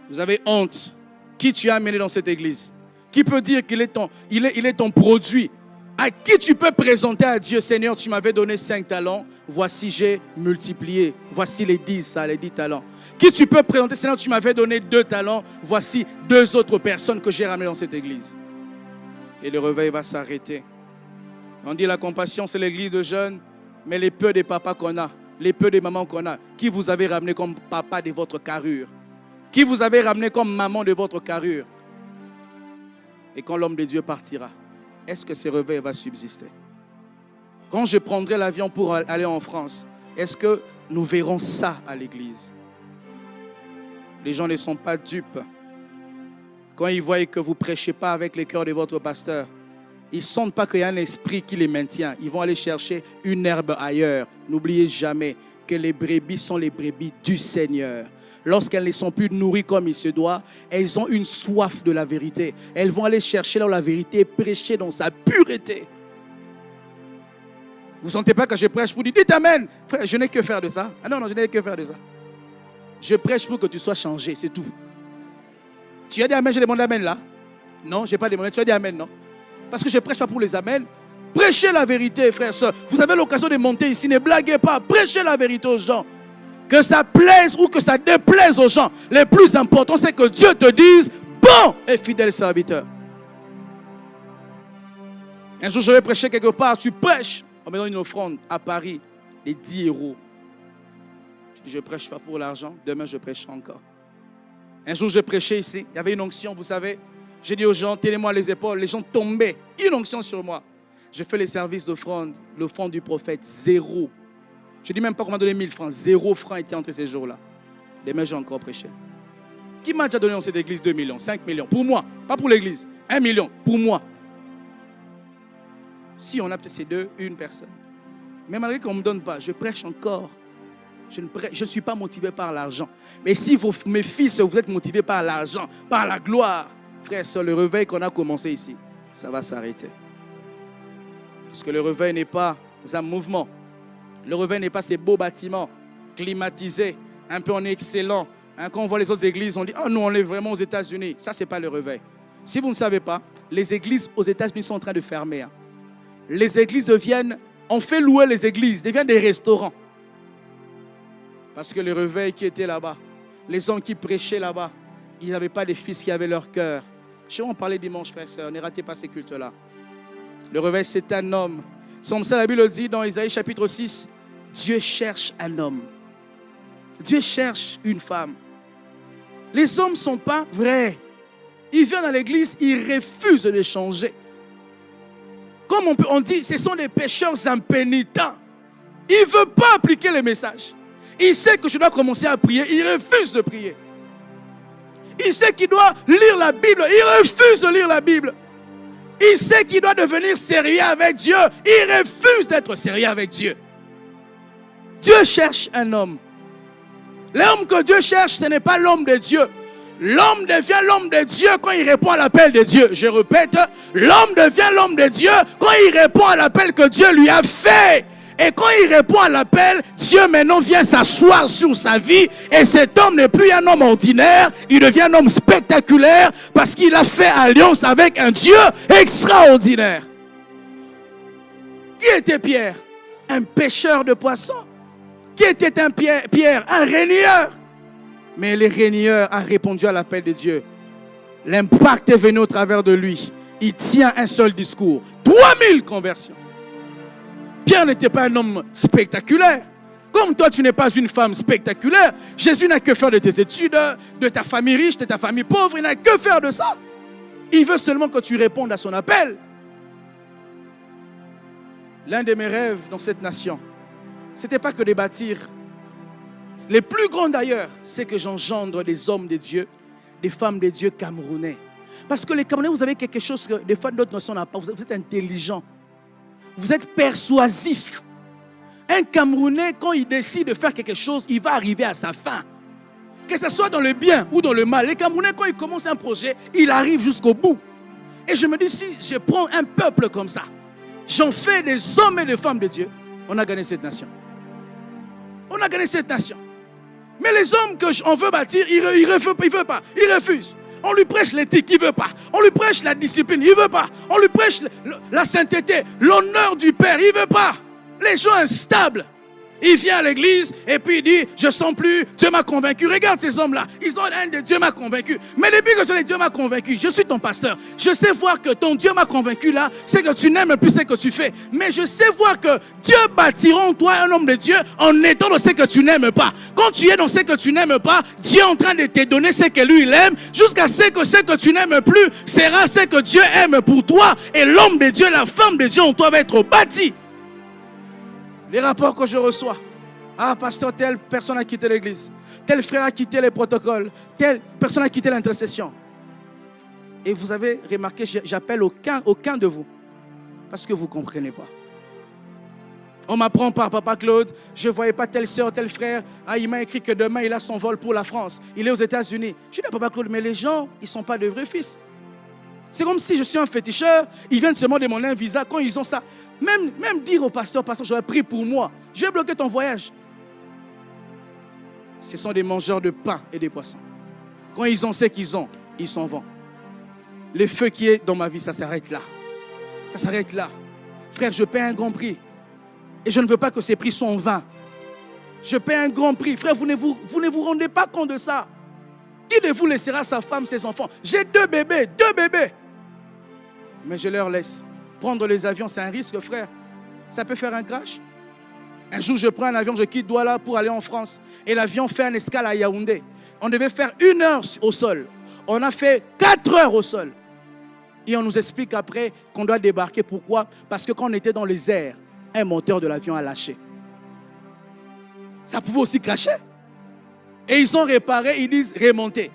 Vous avez honte. Qui tu as amené dans cette église? Qui peut dire qu'il est ton produit? À qui tu peux présenter à Dieu, Seigneur, tu m'avais donné 5 talents, voici j'ai multiplié, voici les 10 talents. Qui tu peux présenter, Seigneur, tu m'avais donné 2 talents, voici 2 autres personnes que j'ai ramenées dans cette église. Et le réveil va s'arrêter. On dit la compassion, c'est l'église de jeunes, mais les peu de papas qu'on a, les peu de mamans qu'on a, qui vous avez ramené comme papa de votre carrure? Qui vous avez ramené comme maman de votre carrure? Et quand l'homme de Dieu partira, est-ce que ce réveil va subsister? Quand je prendrai l'avion pour aller en France, est-ce que nous verrons ça à l'église? Les gens ne sont pas dupes. Quand ils voient que vous ne prêchez pas avec le cœur de votre pasteur, ils ne sentent pas qu'il y a un esprit qui les maintient. Ils vont aller chercher une herbe ailleurs. N'oubliez jamais que les brebis sont les brebis du Seigneur. Lorsqu'elles ne sont plus nourries comme il se doit, elles ont une soif de la vérité. Elles vont aller chercher là où la vérité est prêchée dans sa pureté. Vous ne sentez pas que je prêche, vous dites amen. Frère, je n'ai que faire de ça. Ah non, je n'ai que faire de ça. Je prêche pour que tu sois changé, c'est tout. Tu as dit amen, j'ai demandé amen là? Non, je n'ai pas demandé. Tu as dit amen, non? Parce que je ne prêche pas pour les amens. Prêchez la vérité, frères, sœurs. Vous avez l'occasion de monter ici, ne blaguez pas. Prêchez la vérité aux gens. Que ça plaise ou que ça déplaise aux gens. Le plus important, c'est que Dieu te dise, bon et fidèle serviteur. Un jour, je vais prêcher quelque part. Tu prêches. On me donne une offrande à Paris, les 10 €. Je ne prêche pas pour l'argent. Demain, je prêche encore. Un jour, je prêchais ici. Il y avait une onction, vous savez. J'ai dit aux gens, tenez-moi les épaules. Les gens tombaient. Une onction sur moi. Je fais les services d'offrande. L'offrande du prophète, 0. Je ne dis même pas qu'on m'a donné 1000 francs. 0 francs était entre ces jours-là. Demain, j'ai encore prêché. Qui m'a déjà donné dans cette église 2 millions, 5 millions? Pour moi, pas pour l'église. 1 million, pour moi. Si on a peut-être ces deux, une personne. Mais malgré qu'on ne me donne pas, je prêche encore. Je ne suis pas motivé par l'argent. Mais si mes fils, vous êtes motivés par l'argent, par la gloire, frère, sur le réveil qu'on a commencé ici, ça va s'arrêter. Parce que le réveil n'est pas un mouvement. Le réveil n'est pas ces beaux bâtiments climatisés, un peu en excellent. Quand on voit les autres églises, on dit « Ah, nous, on est vraiment aux États-Unis. » Ça, ce n'est pas le réveil. Si vous ne savez pas, les églises aux États-Unis sont en train de fermer. Les églises deviennent, on fait louer les églises, deviennent des restaurants. Parce que le réveil qui était là-bas, les hommes qui prêchaient là-bas, ils n'avaient pas des fils qui avaient leur cœur. Je vais en parler dimanche, frères et sœurs, ne ratez pas ces cultes-là. Le réveil, c'est un homme. Comme ça, la Bible dit dans Isaïe chapitre 6, Dieu cherche un homme. Dieu cherche une femme. Les hommes ne sont pas vrais. Ils viennent à l'église, ils refusent de changer. Comme on dit, ce sont des pécheurs impénitents. Il ne veut pas appliquer le message. Il sait que je dois commencer à prier, il refuse de prier. Il sait qu'il doit lire la Bible, il refuse de lire la Bible. Il sait qu'il doit devenir sérieux avec Dieu, il refuse d'être sérieux avec Dieu. Dieu cherche un homme. L'homme que Dieu cherche, ce n'est pas l'homme de Dieu. L'homme devient l'homme de Dieu quand il répond à l'appel de Dieu. Je répète, l'homme devient l'homme de Dieu quand il répond à l'appel que Dieu lui a fait. Et quand il répond à l'appel, Dieu maintenant vient s'asseoir sur sa vie. Et cet homme n'est plus un homme ordinaire, il devient un homme spectaculaire parce qu'il a fait alliance avec un Dieu extraordinaire. Qui était Pierre? Un pêcheur de poissons. Qui était un Pierre? Un régneur. Mais le régneur a répondu à l'appel de Dieu. L'impact est venu au travers de lui. Il tient un seul discours. 3000 conversions. Pierre n'était pas un homme spectaculaire. Comme toi, tu n'es pas une femme spectaculaire. Jésus n'a que faire de tes études, de ta famille riche, de ta famille pauvre. Il n'a que faire de ça. Il veut seulement que tu répondes à son appel. L'un de mes rêves dans cette nation, ce n'était pas que de bâtir. Les plus grands d'ailleurs, c'est que j'engendre des hommes de Dieu, des femmes de Dieu camerounais. Parce que les Camerounais, vous avez quelque chose que des fois d'autres nations n'ont pas. Vous êtes intelligents. Vous êtes persuasif. Un Camerounais, quand il décide de faire quelque chose, il va arriver à sa fin. Que ce soit dans le bien ou dans le mal. Les Camerounais, quand ils commencent un projet, il arrive jusqu'au bout. Et je me dis, si je prends un peuple comme ça, j'en fais des hommes et des femmes de Dieu, on a gagné cette nation. On a gagné cette nation. Mais les hommes qu'on veut bâtir, il ne veut pas. Il refuse. On lui prêche l'éthique, il ne veut pas. On lui prêche la discipline, il ne veut pas. On lui prêche la sainteté, l'honneur du Père, il ne veut pas. Les gens instables. Il vient à l'église et puis il dit, je ne sens plus, Dieu m'a convaincu. Regarde ces hommes-là, ils ont un de Dieu m'a convaincu. Mais depuis que tu dis Dieu m'a convaincu, je suis ton pasteur. Je sais voir que ton Dieu m'a convaincu là, c'est que tu n'aimes plus ce que tu fais. Mais je sais voir que Dieu bâtira en toi un homme de Dieu en étant dans ce que tu n'aimes pas. Quand tu es dans ce que tu n'aimes pas, Dieu est en train de te donner ce que lui il aime, jusqu'à ce que tu n'aimes plus sera ce que Dieu aime pour toi. Et l'homme de Dieu, la femme de Dieu en toi va être bâti. Les rapports que je reçois. Ah, pasteur, telle personne a quitté l'église. Tel frère a quitté les protocoles. Telle personne a quitté l'intercession. Et vous avez remarqué, j'appelle aucun de vous. Parce que vous ne comprenez pas. On m'apprend par Papa Claude, je ne voyais pas telle soeur, tel frère. Ah, il m'a écrit que demain, il a son vol pour la France. Il est aux États-Unis. Je dis à Papa Claude, mais les gens, ils ne sont pas de vrais fils. C'est comme si je suis un féticheur, ils viennent seulement demander un visa quand ils ont ça. Même dire au pasteur, j'aurais pris pour moi. Je vais bloquer ton voyage. Ce sont des mangeurs de pain et de poissons. Quand ils ont ce qu'ils ont, ils s'en vont. Le feu qui est dans ma vie, ça s'arrête là. Ça s'arrête là. Frère, je paie un grand prix. Et je ne veux pas que ces prix soient en vain. Je paie un grand prix. Frère, vous ne vous rendez pas compte de ça. Qui de vous laissera sa femme, ses enfants? J'ai deux bébés. Mais je leur laisse. Prendre les avions, c'est un risque, frère. Ça peut faire un crash. Un jour, je prends un avion, je quitte Douala pour aller en France. Et l'avion fait une escale à Yaoundé. On devait faire 1 heure au sol. On a fait 4 heures au sol. Et on nous explique après qu'on doit débarquer. Pourquoi? Parce que quand on était dans les airs, un moteur de l'avion a lâché. Ça pouvait aussi cracher. Et ils ont réparé, ils disent remonter.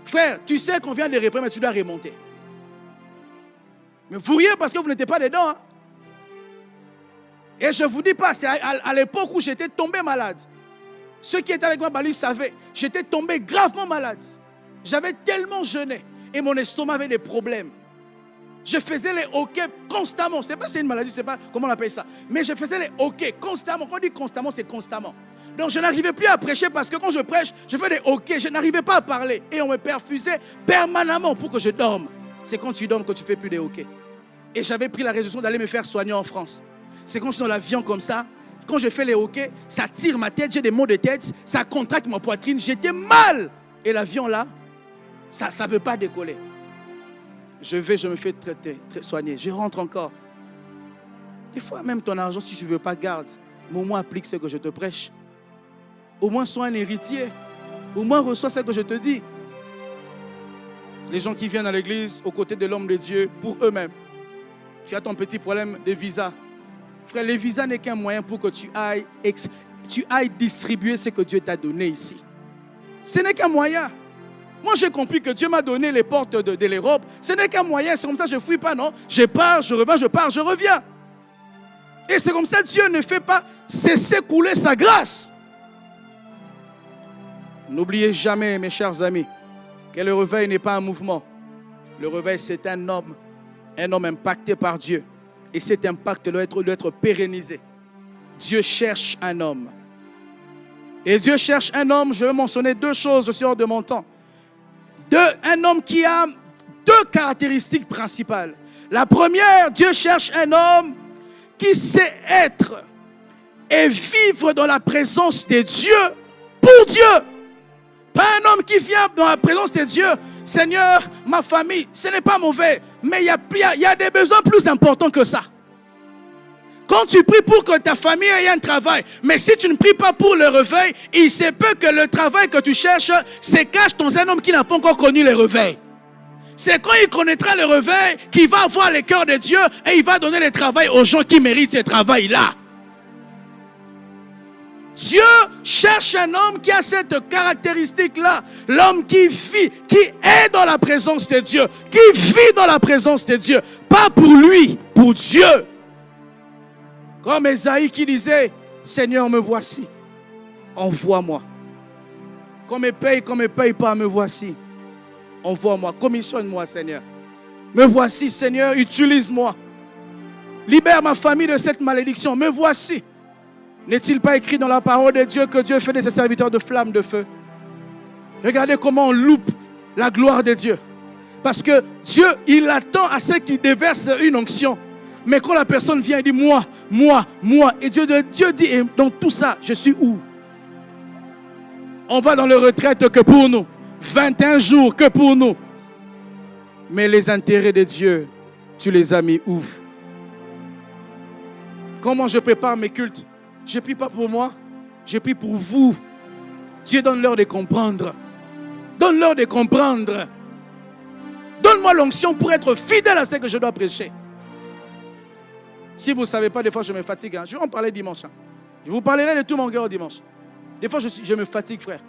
Frère, tu sais qu'on vient de réparer, mais tu dois remonter. Mais vous riez parce que vous n'étiez pas dedans. Hein? Et je ne vous dis pas, c'est à l'époque où j'étais tombé malade. Ceux qui étaient avec moi, ils savaient. J'étais tombé gravement malade. J'avais tellement jeûné. Et mon estomac avait des problèmes. Je faisais les hoquets constamment. C'est pas c'est une maladie, je ne sais pas comment on appelle ça. Mais je faisais les hoquets constamment. Quand on dit constamment, c'est constamment. Donc je n'arrivais plus à prêcher parce que quand je prêche, je fais des hoquets. Je n'arrivais pas à parler. Et on me perfusait permanemment pour que je dorme. C'est quand tu dormes que tu ne fais plus des hoquets. Et j'avais pris la résolution d'aller me faire soigner en France. C'est quand je suis dans l'avion comme ça. Quand je fais les hoquets, ça tire ma tête. J'ai des maux de tête. Ça contracte ma poitrine. J'étais mal. Et l'avion là, ça ne veut pas décoller. Je me fais traiter, soigner. Je rentre encore. Des fois, même ton argent, si tu ne veux pas, garde. Mais au moins, applique ce que je te prêche. Au moins, sois un héritier. Au moins, reçois ce que je te dis. Les gens qui viennent à l'église, aux côtés de l'homme de Dieu, pour eux-mêmes. Tu as ton petit problème de visa. Frère, le visa n'est qu'un moyen pour que tu ailles distribuer ce que Dieu t'a donné ici. Ce n'est qu'un moyen. Moi, j'ai compris que Dieu m'a donné les portes de l'Europe. Ce n'est qu'un moyen. C'est comme ça que je ne fuis pas, non? Je pars, je reviens, je pars, je reviens. Et c'est comme ça que Dieu ne fait pas cesser couler sa grâce. N'oubliez jamais, mes chers amis, que le réveil n'est pas un mouvement. Le réveil, c'est un homme impacté par Dieu. Et cet impact doit être pérennisé. Dieu cherche un homme. Et Dieu cherche un homme, je vais mentionner 2 choses, je suis hors de mon temps. Un homme qui a 2 caractéristiques principales. La première, Dieu cherche un homme qui sait être et vivre dans la présence de Dieu pour Dieu. Pas un homme qui vient dans la présence de Dieu. Seigneur, ma famille, ce n'est pas mauvais, mais il y a des besoins plus importants que ça. Quand tu pries pour que ta famille ait un travail, mais si tu ne pries pas pour le réveil, il se peut que le travail que tu cherches se cache dans un homme qui n'a pas encore connu le réveil. C'est quand il connaîtra le réveil qu'il va avoir le cœur de Dieu et il va donner le travail aux gens qui méritent ce travail-là. Dieu cherche un homme qui a cette caractéristique-là. L'homme qui vit, qui est dans la présence de Dieu, qui vit dans la présence de Dieu. Pas pour lui, pour Dieu. Comme Esaïe qui disait, Seigneur, me voici, envoie-moi. Qu'on me paye pas, me voici. Envoie-moi, commissionne-moi, Seigneur. Me voici, Seigneur, utilise-moi. Libère ma famille de cette malédiction, me voici. N'est-il pas écrit dans la parole de Dieu que Dieu fait de ses serviteurs de flammes de feu? Regardez comment on loupe la gloire de Dieu. Parce que Dieu, il attend à ceux qui déversent une onction. Mais quand la personne vient et dit moi, et Dieu dit, et dans tout ça, je suis où? On va dans le retraite que pour nous. 21 jours que pour nous. Mais les intérêts de Dieu, tu les as mis où? Comment je prépare mes cultes? Je ne prie pas pour moi, je prie pour vous. Dieu, donne-leur de comprendre. Donne-leur de comprendre. Donne-moi l'onction pour être fidèle à ce que je dois prêcher. Si vous ne savez pas, des fois je me fatigue. Je vais en parler dimanche. Je vous parlerai de tout mon cœur dimanche. Des fois je me fatigue, frère.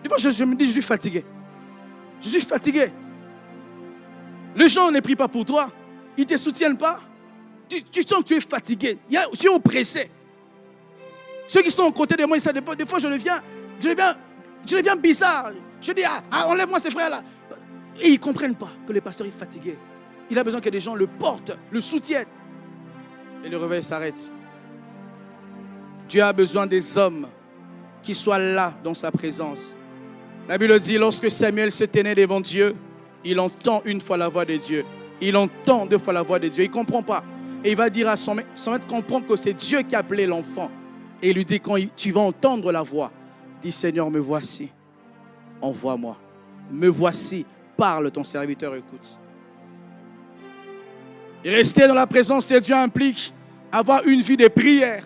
Des fois je me dis je suis fatigué. Je suis fatigué. Les gens ne prient pas pour toi. Ils ne te soutiennent pas. Tu sens que tu es fatigué. Tu es oppressé. Ceux qui sont à côté de moi, des fois je deviens bizarre. Je dis, enlève-moi ces frères-là. Et ils ne comprennent pas que le pasteur est fatigué. Il a besoin que des gens le portent, le soutiennent. Et le réveil s'arrête. Dieu a besoin des hommes qui soient là dans sa présence. La Bible dit, lorsque Samuel se tenait devant Dieu, il entend une fois la voix de Dieu. Il entend deux fois la voix de Dieu. Il ne comprend pas. Et il va dire à son maître comprendre que c'est Dieu qui a appelé l'enfant. Et il lui dit, quand tu vas entendre la voix, dis Seigneur, me voici. Envoie-moi. Me voici. Parle, ton serviteur écoute. Et rester dans la présence de Dieu implique avoir une vie de prière.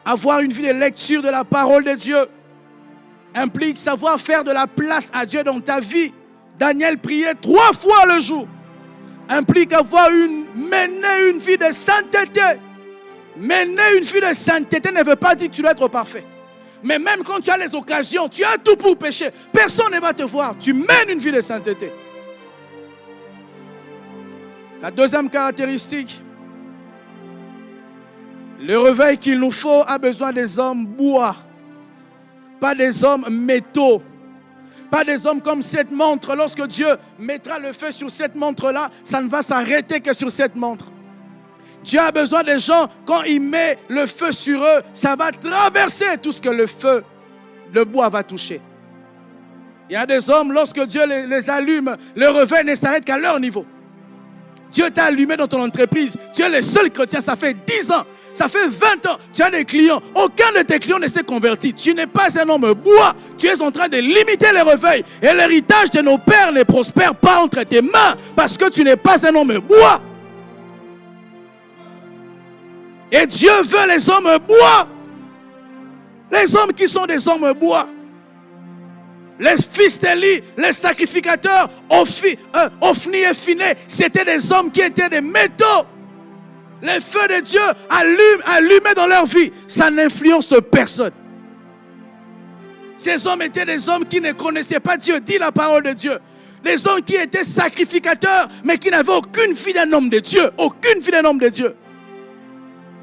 Avoir une vie de lecture de la parole de Dieu. Implique savoir faire de la place à Dieu dans ta vie. Daniel priait 3 fois le jour. Implique mener une vie de sainteté. Mener une vie de sainteté ne veut pas dire que tu dois être parfait. Mais même quand tu as les occasions, tu as tout pour pécher. Personne ne va te voir. Tu mènes une vie de sainteté. La deuxième caractéristique, le réveil qu'il nous faut a besoin des hommes bois. Pas des hommes métaux. Pas des hommes comme cette montre. Lorsque Dieu mettra le feu sur cette montre-là, ça ne va s'arrêter que sur cette montre. Dieu a besoin des gens, quand il met le feu sur eux, ça va traverser tout ce que le bois va toucher. Il y a des hommes, lorsque Dieu les allume, le réveil ne s'arrête qu'à leur niveau. Dieu t'a allumé dans ton entreprise. Tu es le seul chrétien, ça fait 10 ans, ça fait 20 ans. Tu as des clients. Aucun de tes clients ne s'est converti. Tu n'es pas un homme bois. Tu es en train de limiter le réveil. Et l'héritage de nos pères ne prospère pas entre tes mains parce que tu n'es pas un homme bois. Et Dieu veut les hommes bois. Les hommes qui sont des hommes bois. Les fils d'Élie, les sacrificateurs, Ophni et Phiné, c'était des hommes qui étaient des métaux. Les feux de Dieu allumés dans leur vie, ça n'influence personne. Ces hommes étaient des hommes qui ne connaissaient pas Dieu, dit la parole de Dieu. Des hommes qui étaient sacrificateurs, mais qui n'avaient aucune vie d'un homme de Dieu. Aucune vie d'un homme de Dieu.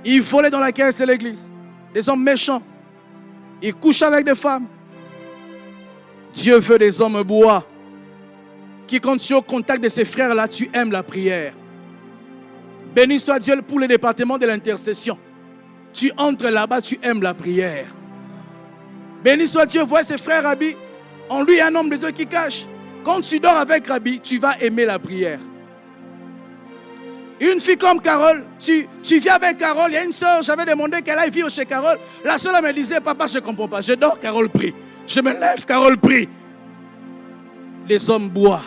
Ils volaient dans la caisse de l'église. Des hommes méchants. Ils couchent avec des femmes. Dieu veut des hommes bois. Qui, quand tu es au contact de ces frères-là, tu aimes la prière. Béni soit Dieu pour le département de l'intercession. Tu entres là-bas, tu aimes la prière. Béni soit Dieu, vois ces frères Rabbi. En lui, il y a un homme de Dieu qui cache. Quand tu dors avec Rabbi, tu vas aimer la prière. Une fille comme Carole, tu viens avec Carole, il y a une soeur, j'avais demandé qu'elle aille vivre chez Carole. La soeur me disait, papa, je ne comprends pas. Je dors, Carole prie. Je me lève, Carole prie. Les hommes bois.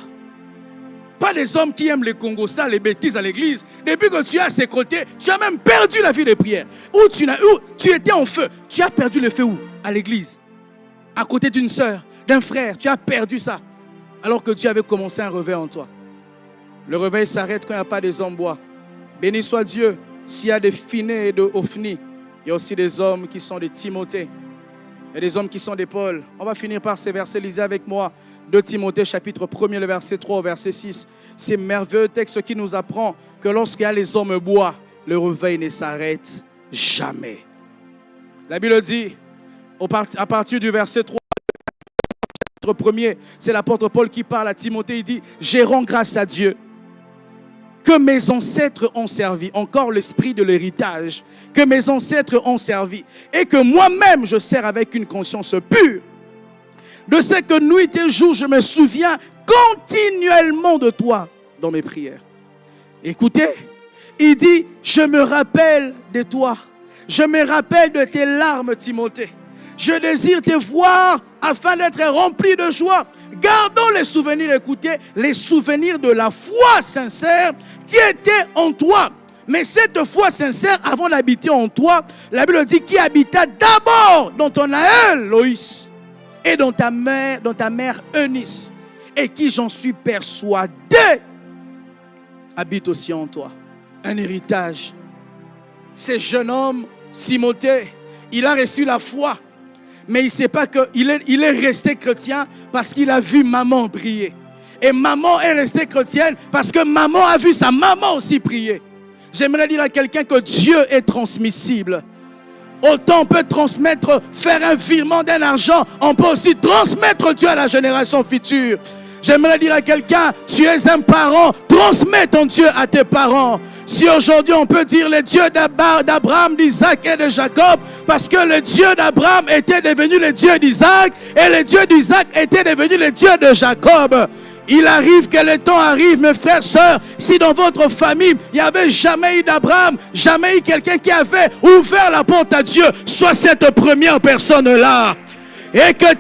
Pas des hommes qui aiment les Congos, ça, les bêtises à l'église. Depuis que tu es à ses côtés, tu as même perdu la vie de prière. Où tu étais en feu. Tu as perdu le feu où? À l'église. À côté d'une soeur, d'un frère. Tu as perdu ça. Alors que Dieu avait commencé un réveil en toi. Le réveil s'arrête quand il n'y a pas des hommes bois. Béni soit Dieu. S'il y a des Phiné et de Ophni, il y a aussi des hommes qui sont des Timothée. Et des hommes qui sont des Paul. On va finir par ces versets. Lisez avec moi 2 Timothée chapitre 1er, le verset 3 au verset 6. C'est merveilleux texte qui nous apprend que lorsqu'il y a les hommes bois, le réveil ne s'arrête jamais. La Bible dit, à partir du verset 3, chapitre 1er, c'est l'apôtre Paul qui parle à Timothée. Il dit, j'ai rendu grâce à Dieu que mes ancêtres ont servi, encore l'esprit de l'héritage, que mes ancêtres ont servi, et que moi-même je sers avec une conscience pure. De ce que nuit et jour je me souviens continuellement de toi dans mes prières. Écoutez, Il dit, je me rappelle de toi. Je me rappelle de tes larmes, Timothée. Je désire te voir afin d'être rempli de joie. Gardons les souvenirs, écoutez, les souvenirs de la foi sincère qui était en toi. Mais cette foi sincère, avant d'habiter en toi, la Bible dit qui habita d'abord dans ton aïeul, Loïs, et dans ta mère Eunice, et qui, j'en suis persuadé, habite aussi en toi. Un héritage. Ce jeune homme, Timothée, il a reçu la foi, mais il ne sait pas qu'il est resté chrétien parce qu'il a vu maman prier. Et maman est restée chrétienne parce que maman a vu sa maman aussi prier. J'aimerais dire à quelqu'un que Dieu est transmissible. Autant on peut transmettre, faire un virement d'un argent, on peut aussi transmettre Dieu à la génération future. J'aimerais dire à quelqu'un, tu es un parent, transmets ton Dieu à tes parents. Si aujourd'hui on peut dire le Dieu d'Abraham, d'Isaac et de Jacob, parce que le Dieu d'Abraham était devenu le Dieu d'Isaac et le Dieu d'Isaac était devenu le Dieu de Jacob. Il arrive que le temps arrive, mes frères, sœurs, si dans votre famille, il n'y avait jamais eu d'Abraham, jamais eu quelqu'un qui avait ouvert la porte à Dieu, sois cette première personne-là. Et que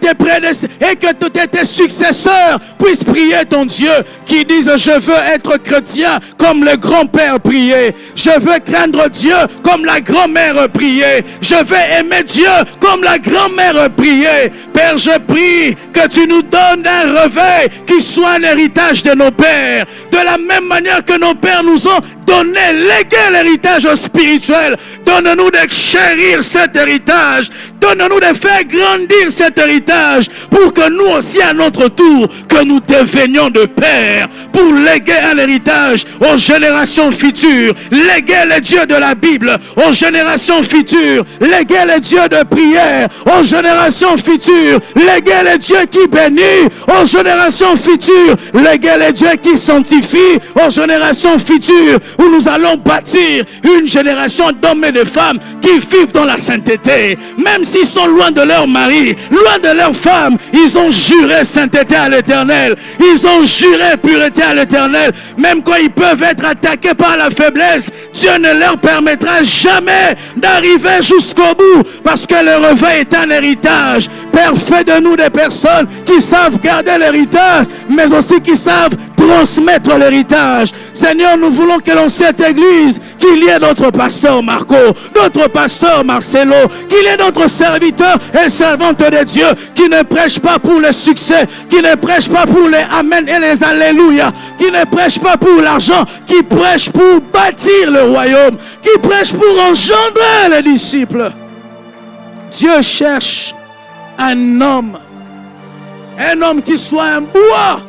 tes successeurs puissent prier ton Dieu, qui disent je veux être chrétien comme le grand-père priait, je veux craindre Dieu comme la grand-mère priait, je veux aimer Dieu comme la grand-mère priait. Père, je prie que tu nous donnes un réveil qui soit un héritage de nos pères, de la même manière que nos pères nous ont donné, légué l'héritage spirituel. Donne-nous de chérir cet héritage, donne-nous de faire grandir cet héritage pour que nous aussi à notre tour, que nous devenions de pères, pour léguer un héritage aux générations futures, léguer le Dieu de la Bible aux générations futures, léguer le Dieu de prière aux générations futures, léguer le Dieu qui bénit aux générations futures, léguer le Dieu qui sanctifie aux générations futures, où nous allons bâtir une génération d'hommes et de femmes qui vivent dans la sainteté. Même s'ils sont loin de leur mari, loin de leur femme, ils ont juré sainteté à l'Éternel. Ils ont juré pureté à l'Éternel. Même quand ils peuvent être attaqués par la faiblesse, Dieu ne leur permettra jamais d'arriver jusqu'au bout, parce que le réveil est un héritage. Père, fais de nous des personnes qui savent garder l'héritage, mais aussi qui savent transmettre l'héritage. Seigneur, nous voulons que dans cette église, qu'il y ait notre pasteur Marco, notre pasteur Marcelo, qu'il y ait notre serviteur et servante de Dieu qui ne prêche pas pour le succès, qui ne prêche pas pour les amen et les alléluia, qui ne prêche pas pour l'argent, qui prêche pour bâtir le royaume, qui prêche pour engendrer les disciples. Dieu cherche un homme qui soit un bois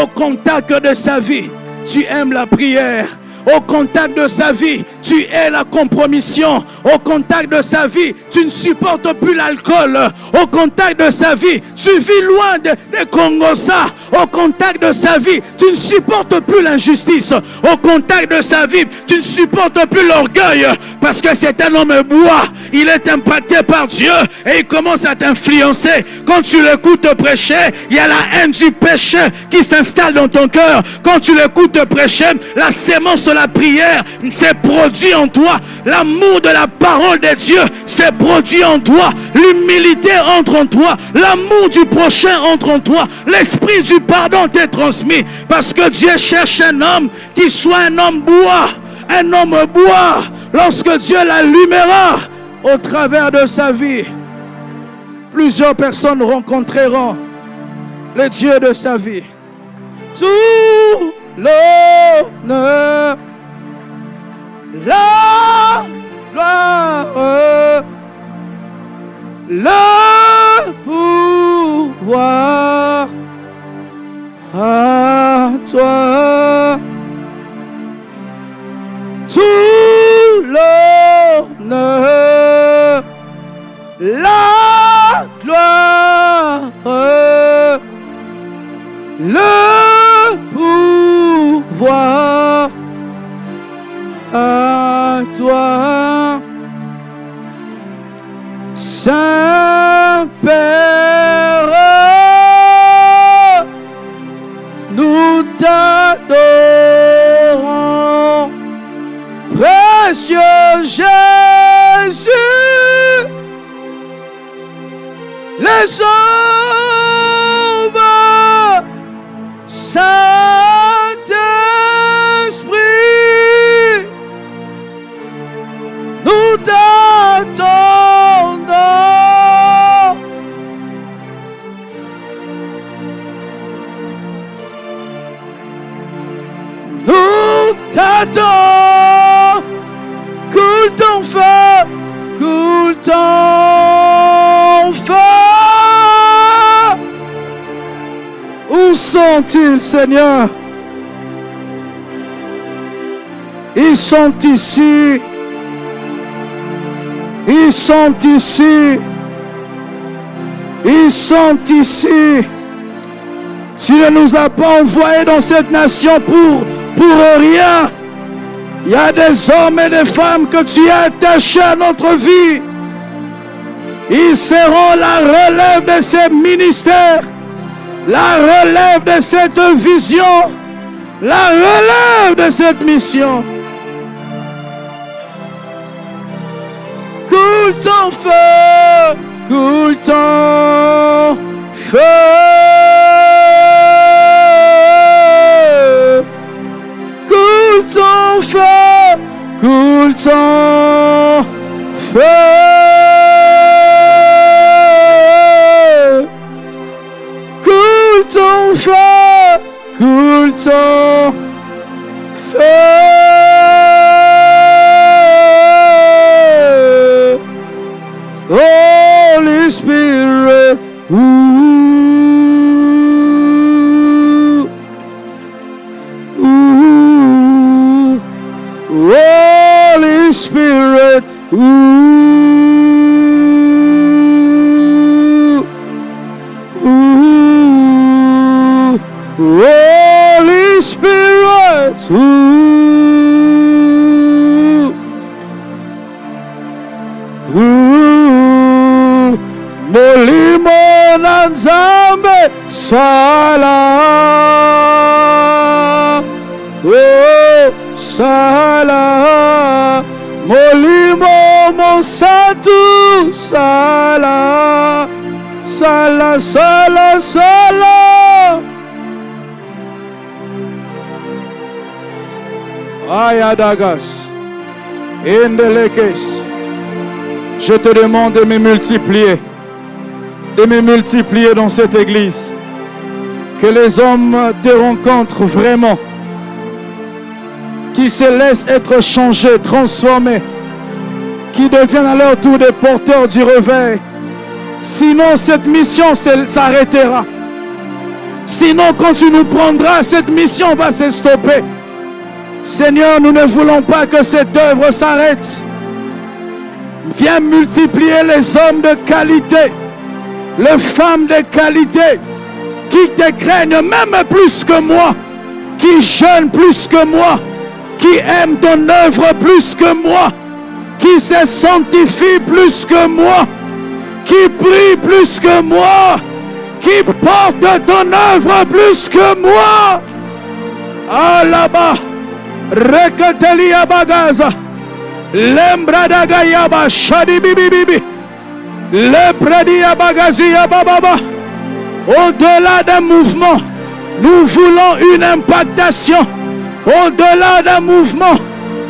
au contact de sa vie. Tu aimes la prière. Au contact de sa vie, tu es la compromission. Au contact de sa vie, tu ne supportes plus l'alcool. Au contact de sa vie, tu vis loin de Congossa. Au contact de sa vie, tu ne supportes plus l'injustice. Au contact de sa vie, tu ne supportes plus l'orgueil. Parce que c'est un homme bois. Il est impacté par Dieu et il commence à t'influencer. Quand tu l'écoutes prêcher, il y a la haine du péché qui s'installe dans ton cœur. Quand tu l'écoutes prêcher, la sémence de la prière s'est produit en toi. L'amour de la parole de Dieu s'est produit en toi. L'humilité entre en toi. L'amour du prochain entre en toi. L'esprit du pardon t'est transmis. Parce que Dieu cherche un homme qui soit un homme bois. Un homme bois. Lorsque Dieu l'allumera au travers de sa vie, plusieurs personnes rencontreront le Dieu de sa vie. Tout l'honneur, la gloire, le pouvoir à toi. Tout l'honneur, la gloire, le pouvoir à toi. Saint-Père, nous t'adorons. les œuvres. Saint-Esprit, nous t'attendons. Nous t'attendons. Coule ton feu, coule ton feu. Où sont-ils, Seigneur? Ils sont ici. Ils sont ici. Ils sont ici. Tu ne nous as pas envoyés dans cette nation pour rien. Il y a des hommes et des femmes que tu as attachés à notre vie. Ils seront la relève de ces ministères, la relève de cette vision, la relève de cette mission. Coule ton feu, coule ton feu. Coule ton feu, coule ton feu. Coule ton feu, coule ton feu. Holy Spirit, Holy Spirit, Holy Spirit, Molimo Nzambe Sala, oh Sala, Molimo Monsatu Sala, Sala, Sala, Sala. Ayadagas, Indelekes. Je te demande de me multiplier dans cette église. Que les hommes te rencontrent vraiment, qui se laissent être changés, transformés, qui deviennent à leur tour des porteurs du réveil. Sinon, cette mission s'arrêtera. Sinon, quand tu nous prendras, cette mission va se stopper. Seigneur, nous ne voulons pas que cette œuvre s'arrête. Viens multiplier les hommes de qualité, les femmes de qualité, qui te craignent même plus que moi, qui jeûnent plus que moi, qui aiment ton œuvre plus que moi, qui se sanctifient plus que moi, qui prient plus que moi, qui portent ton œuvre plus que moi. Ah là-bas, Reketelia Bagaza, Lembradagayaba Shadibibibi, Lepredia Bagazia Bababa. Au-delà d'un mouvement, nous voulons une impactation. Au-delà d'un mouvement,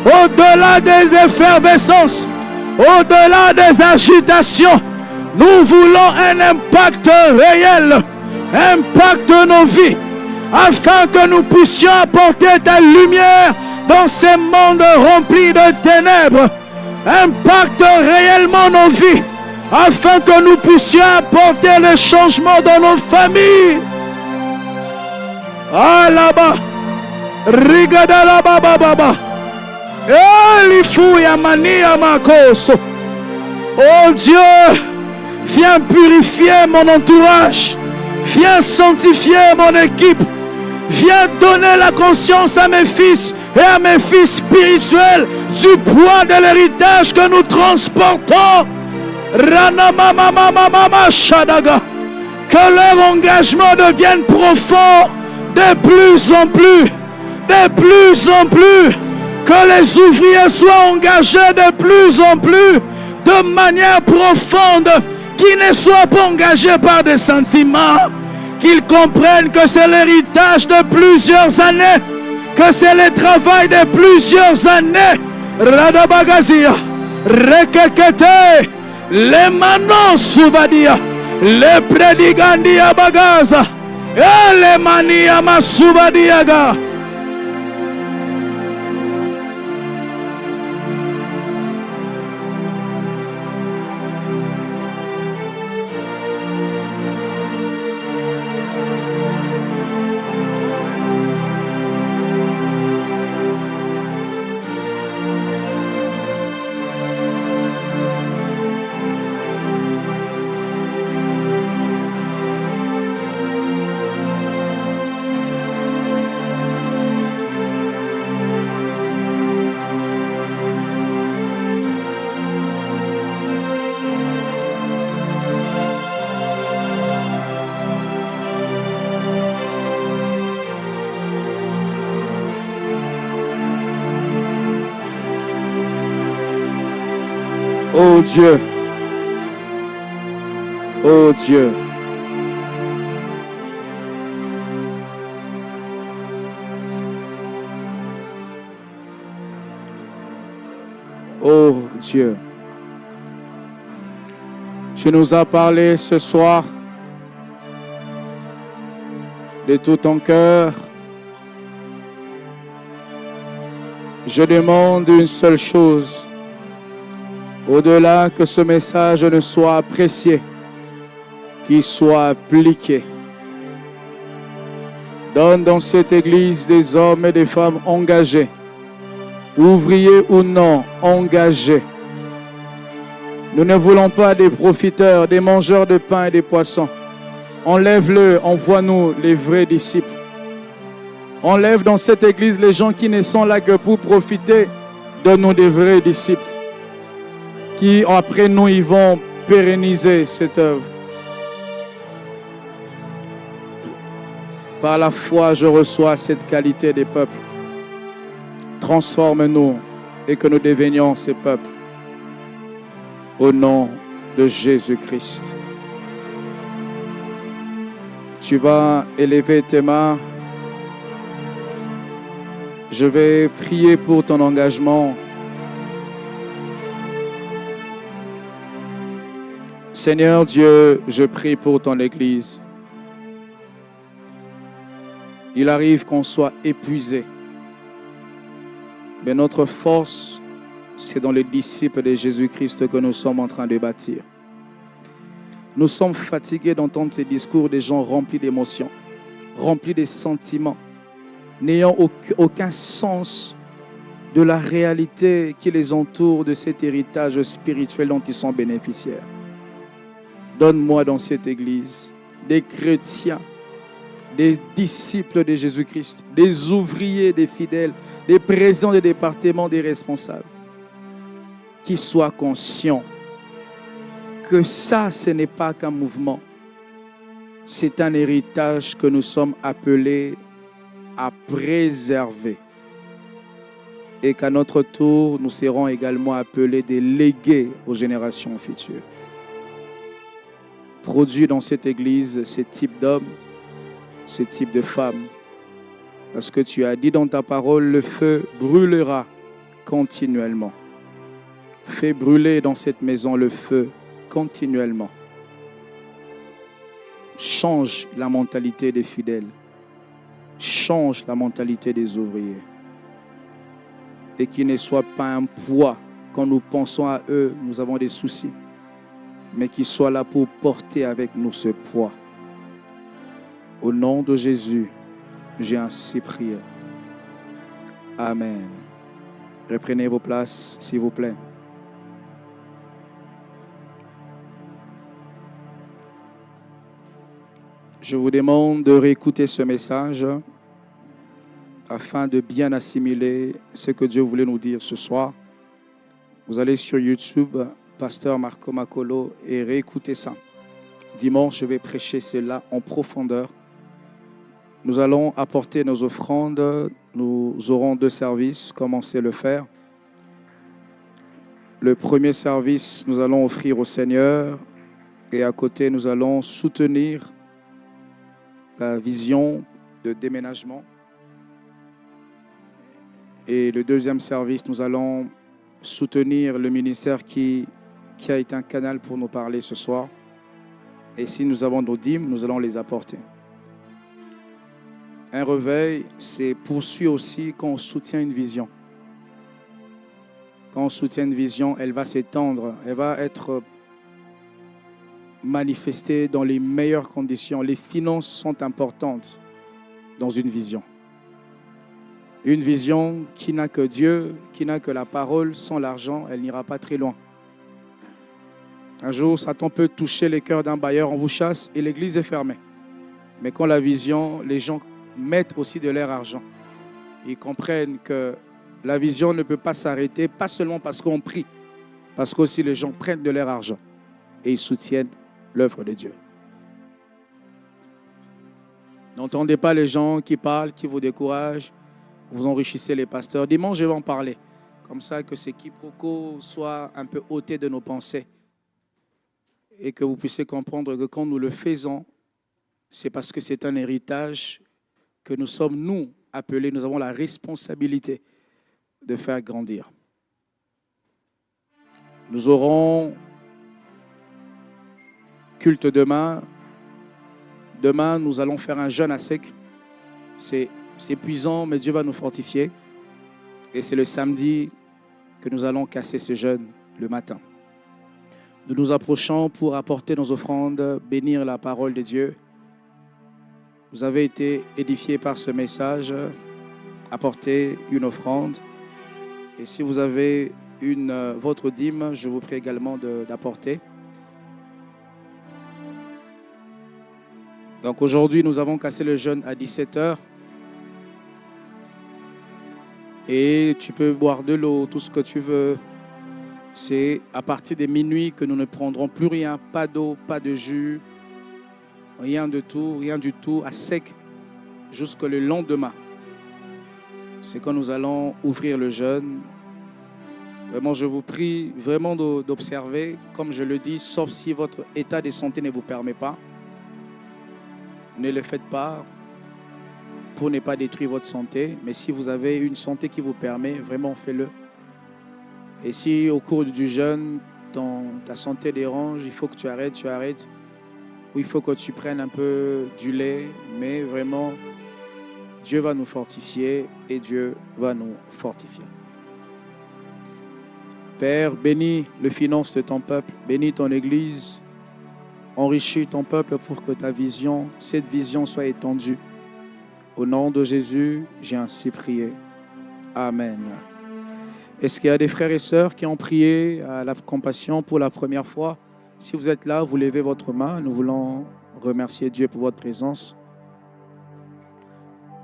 au-delà des effervescences, au-delà des agitations, nous voulons un impact réel, impact de nos vies, afin que nous puissions apporter ta lumière dans ces mondes remplis de ténèbres. Impacte réellement nos vies, afin que nous puissions apporter le changement dans nos familles. Ah là-bas, Rigada la baba baba, Elifuya mania makoso. Oh Dieu, viens purifier mon entourage, viens sanctifier mon équipe, viens donner la conscience à mes fils et à mes fils spirituels du poids de l'héritage que nous transportons. Rana mama mama mama shadaga, que leur engagement devienne profond de plus en plus, de plus en plus, que les ouvriers soient engagés de plus en plus, de manière profonde, qui ne soient pas engagés par des sentiments, qu'ils comprennent que c'est l'héritage de plusieurs années, que c'est le travail de plusieurs années. Radabagazia, Rekekete, les manos Subadia, les prédigandia Bagaza, et les mania Masubadiaga. Oh Dieu, oh Dieu, oh Dieu, tu nous as parlé ce soir de tout ton cœur. Je demande une seule chose. Au-delà que ce message ne soit apprécié, qu'il soit appliqué. Donne dans cette église des hommes et des femmes engagés, ouvriers ou non engagés. Nous ne voulons pas des profiteurs, des mangeurs de pain et de poissons. Enlève-le, envoie-nous les vrais disciples. Enlève dans cette église les gens qui ne sont là que pour profiter. Donne-nous des vrais disciples qui, après nous, ils vont pérenniser cette œuvre. Par la foi, je reçois cette qualité des peuples. Transforme-nous et que nous devenions ces peuples. Au nom de Jésus-Christ. Tu vas élever tes mains. Je vais prier pour ton engagement. Seigneur Dieu, je prie pour ton Église. Il arrive qu'on soit épuisé. Mais notre force, c'est dans les disciples de Jésus-Christ que nous sommes en train de bâtir. Nous sommes fatigués d'entendre ces discours des gens remplis d'émotions, remplis de sentiments, n'ayant aucun sens de la réalité qui les entoure, de cet héritage spirituel dont ils sont bénéficiaires. Donne-moi dans cette église des chrétiens, des disciples de Jésus-Christ, des ouvriers, des fidèles, des présidents des départements, des responsables, qui soient conscients que ça, ce n'est pas qu'un mouvement. C'est un héritage que nous sommes appelés à préserver. Et qu'à notre tour, nous serons également appelés des légués aux générations futures. Produis dans cette église ce type d'hommes, ce type de femmes. Parce que tu as dit dans ta parole, le feu brûlera continuellement. Fais brûler dans cette maison le feu continuellement. Change la mentalité des fidèles. Change la mentalité des ouvriers. Et qu'ils ne soient pas un poids. Quand nous pensons à eux, nous avons des soucis. Mais qu'ils soient là pour porter avec nous ce poids. Au nom de Jésus, j'ai ainsi prié. Amen. Reprenez vos places, s'il vous plaît. Je vous demande de réécouter ce message afin de bien assimiler ce que Dieu voulait nous dire ce soir. Vous allez sur YouTube, Pasteur Marco Makolo, et réécoutez ça. Dimanche, je vais prêcher cela en profondeur. Nous allons apporter nos offrandes. Nous aurons 2 services, comme on sait le faire. Le premier service, nous allons offrir au Seigneur. Et à côté, nous allons soutenir la vision de déménagement. Et le deuxième service, nous allons soutenir le ministère qui a été un canal pour nous parler ce soir. Et si nous avons nos dîmes, nous allons les apporter. Un réveil, c'est poursuit aussi quand on soutient une vision. Quand on soutient une vision, elle va s'étendre, elle va être manifestée dans les meilleures conditions. Les finances sont importantes dans une vision. Une vision qui n'a que Dieu, qui n'a que la parole, sans l'argent, elle n'ira pas très loin. Un jour, Satan peut toucher les cœurs d'un bailleur, on vous chasse et l'église est fermée. Mais quand la vision, les gens mettent aussi de leur argent. Ils comprennent que la vision ne peut pas s'arrêter, pas seulement parce qu'on prie, parce qu'aussi les gens prennent de leur argent et ils soutiennent l'œuvre de Dieu. N'entendez pas les gens qui parlent, qui vous découragent, vous enrichissez les pasteurs. Dimanche, je vais en parler, comme ça que ces quiproquos soient un peu ôtés de nos pensées et que vous puissiez comprendre que quand nous le faisons, c'est parce que c'est un héritage que nous sommes, nous, appelés, nous avons la responsabilité de faire grandir. Nous aurons culte demain. Demain, nous allons faire un jeûne à sec. C'est épuisant, mais Dieu va nous fortifier. Et c'est le samedi que nous allons casser ce jeûne le matin. Nous nous approchons pour apporter nos offrandes, bénir la parole de Dieu. Vous avez été édifiés par ce message. Apportez une offrande. Et si vous avez votre dîme, je vous prie également d'apporter. Donc aujourd'hui, nous avons cassé le jeûne à 17h. Et tu peux boire de l'eau, tout ce que tu veux. C'est à partir de minuit que nous ne prendrons plus rien, pas d'eau, pas de jus, rien du tout, à sec, jusqu'au lendemain. C'est quand nous allons ouvrir le jeûne. Vraiment, je vous prie vraiment d'observer, comme je le dis, sauf si votre état de santé ne vous permet pas. Ne le faites pas pour ne pas détruire votre santé. Mais si vous avez une santé qui vous permet, vraiment faites-le. Et si au cours du jeûne, ta santé dérange, il faut que tu arrêtes. Ou il faut que tu prennes un peu du lait. Mais vraiment, Dieu va nous fortifier et Dieu va nous fortifier. Père, bénis les finances de ton peuple, bénis ton Église, enrichis ton peuple pour que cette vision soit étendue. Au nom de Jésus, j'ai ainsi prié. Amen. Est-ce qu'il y a des frères et sœurs qui ont prié à la compassion pour la première fois? Si vous êtes là, vous levez votre main. Nous voulons remercier Dieu pour votre présence.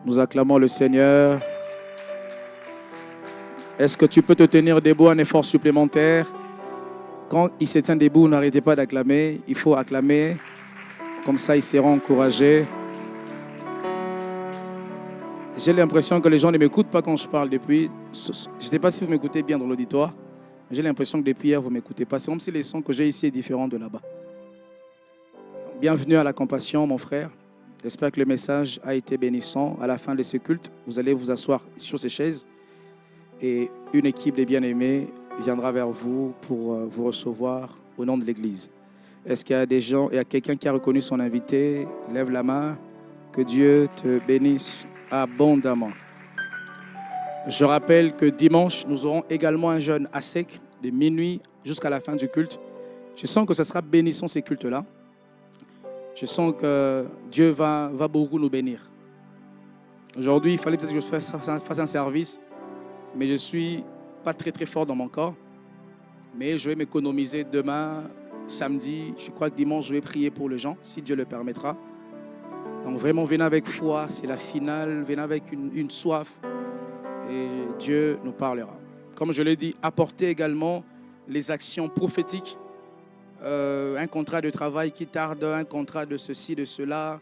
Nous acclamons le Seigneur. Est-ce que tu peux te tenir debout, un effort supplémentaire? Quand il se tient debout, n'arrêtez pas d'acclamer. Il faut acclamer. Comme ça, ils seront encouragés. J'ai l'impression que les gens ne m'écoutent pas quand je parle depuis. Je ne sais pas si vous m'écoutez bien dans l'auditoire. Mais j'ai l'impression que depuis hier, vous ne m'écoutez pas. C'est comme si les sons que j'ai ici sont différents de là-bas. Bienvenue à la compassion, mon frère. J'espère que le message a été bénissant. À la fin de ce culte, vous allez vous asseoir sur ces chaises et une équipe des bien-aimés viendra vers vous pour vous recevoir au nom de l'Église. Est-ce qu'il y a des gens, il y a quelqu'un qui a reconnu son invité? Lève la main. Que Dieu te bénisse abondamment. Je rappelle que dimanche, nous aurons également un jeûne à sec de minuit jusqu'à la fin du culte. Je sens que ce sera bénissant ces cultes-là. Je sens que Dieu va beaucoup nous bénir. Aujourd'hui, il fallait peut-être que je fasse un service, mais je ne suis pas très fort dans mon corps. Mais je vais m'économiser demain, samedi. Je crois que dimanche, je vais prier pour les gens, si Dieu le permettra. Donc vraiment, venez avec foi, c'est la finale. Venez avec une soif et Dieu nous parlera. Comme je l'ai dit, apportez également les actions prophétiques. Un contrat de travail qui tarde, un contrat de ceci, de cela.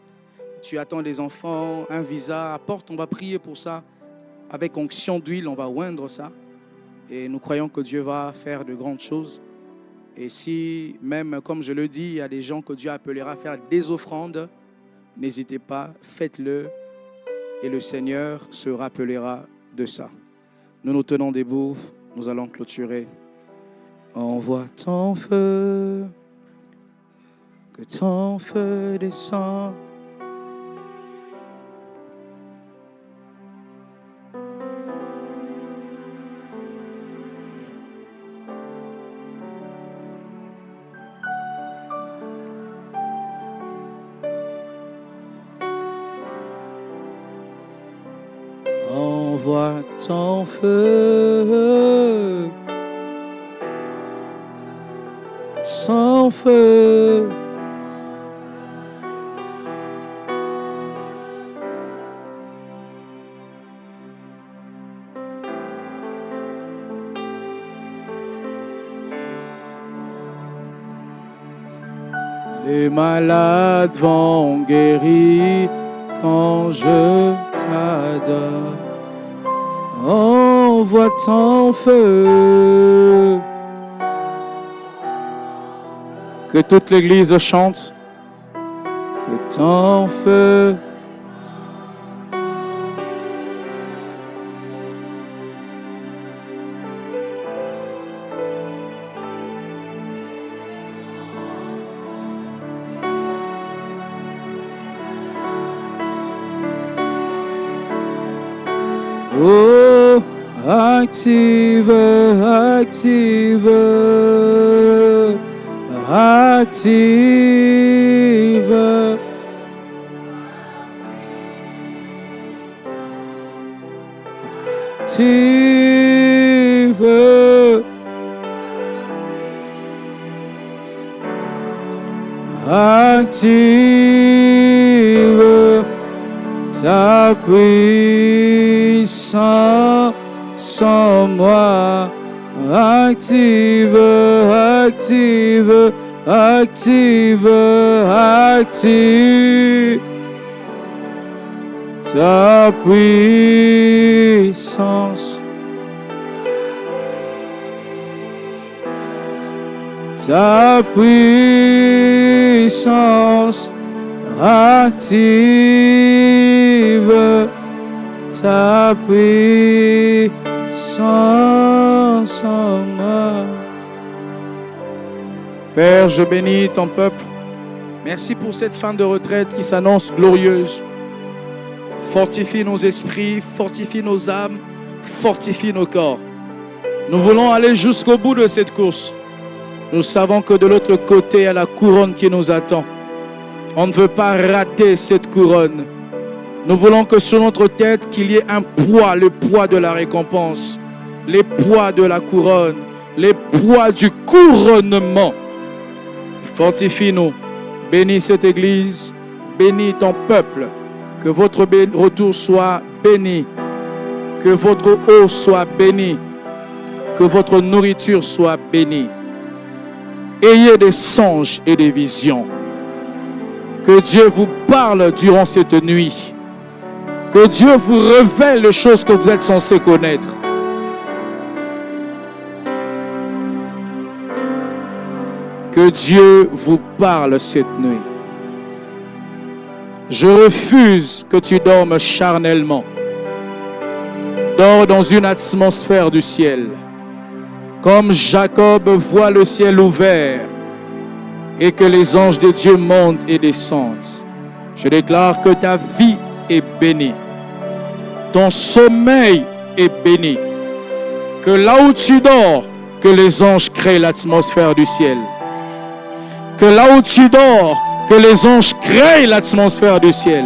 Tu attends des enfants, un visa, apporte, on va prier pour ça. Avec onction d'huile, on va oindre ça. Et nous croyons que Dieu va faire de grandes choses. Et si, même comme je le dis, il y a des gens que Dieu appellera à faire des offrandes, n'hésitez pas, faites-le et le Seigneur se rappellera de ça. Nous nous tenons debout, nous allons clôturer. Envoie ton feu, que ton feu descende. Envoie ton feu, ton feu. Les malades vont guérir quand je t'adore. Envoie ton feu. Que toute l'église chante. Que ton feu. Oh, active, active, active. Active, active ta puissance en moi. Active, active, active, active ta puissance. Ta puissance active ta puissance en moi. Père, je bénis ton peuple. Merci pour cette fin de retraite qui s'annonce glorieuse. Fortifie nos esprits, fortifie nos âmes, fortifie nos corps. Nous voulons aller jusqu'au bout de cette course. Nous savons que de l'autre côté, il y a la couronne qui nous attend. On ne veut pas rater cette couronne. Nous voulons que sur notre tête, qu'il y ait un poids, le poids de la récompense, les poids de la couronne, les poids du couronnement. Fortifie-nous, bénis cette église, bénis ton peuple, que votre retour soit béni, que votre eau soit bénie, que votre nourriture soit bénie. Ayez des songes et des visions. Que Dieu vous parle durant cette nuit. Que Dieu vous révèle les choses que vous êtes censés connaître. Que Dieu vous parle cette nuit. Je refuse que tu dormes charnellement. Dors dans une atmosphère du ciel. Comme Jacob voit le ciel ouvert et que les anges de Dieu montent et descendent. Je déclare que ta vie est bénie. Ton sommeil est béni. Que là où tu dors, que les anges créent l'atmosphère du ciel. Que là où tu dors, que les anges créent l'atmosphère du ciel.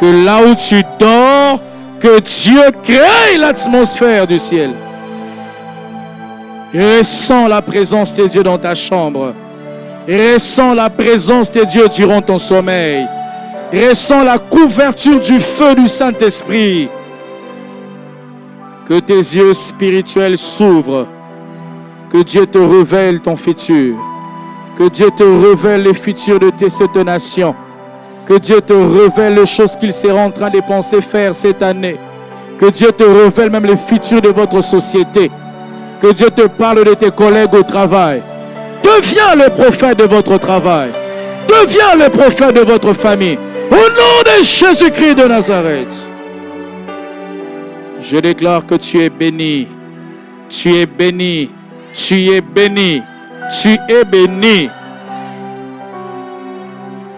Que là où tu dors, que Dieu crée l'atmosphère du ciel. Ressens la présence de Dieu dans ta chambre. Ressens la présence de Dieu durant ton sommeil. Ressens la couverture du feu du Saint-Esprit. Que tes yeux spirituels s'ouvrent. Que Dieu te révèle ton futur. Que Dieu te révèle le futur de cette nation. Que Dieu te révèle les choses qu'il sera en train de penser faire cette année. Que Dieu te révèle même le futur de votre société. Que Dieu te parle de tes collègues au travail. Deviens le prophète de votre travail. Deviens le prophète de votre famille. Au nom de Jésus-Christ de Nazareth. Je déclare que tu es béni. Tu es béni. Tu es béni. Tu es béni.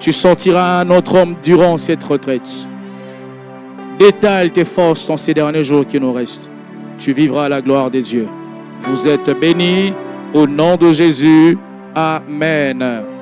Tu sortiras un autre homme durant cette retraite. Détale tes forces dans ces derniers jours qui nous restent. Tu vivras à la gloire de Dieu. Vous êtes bénis au nom de Jésus. Amen.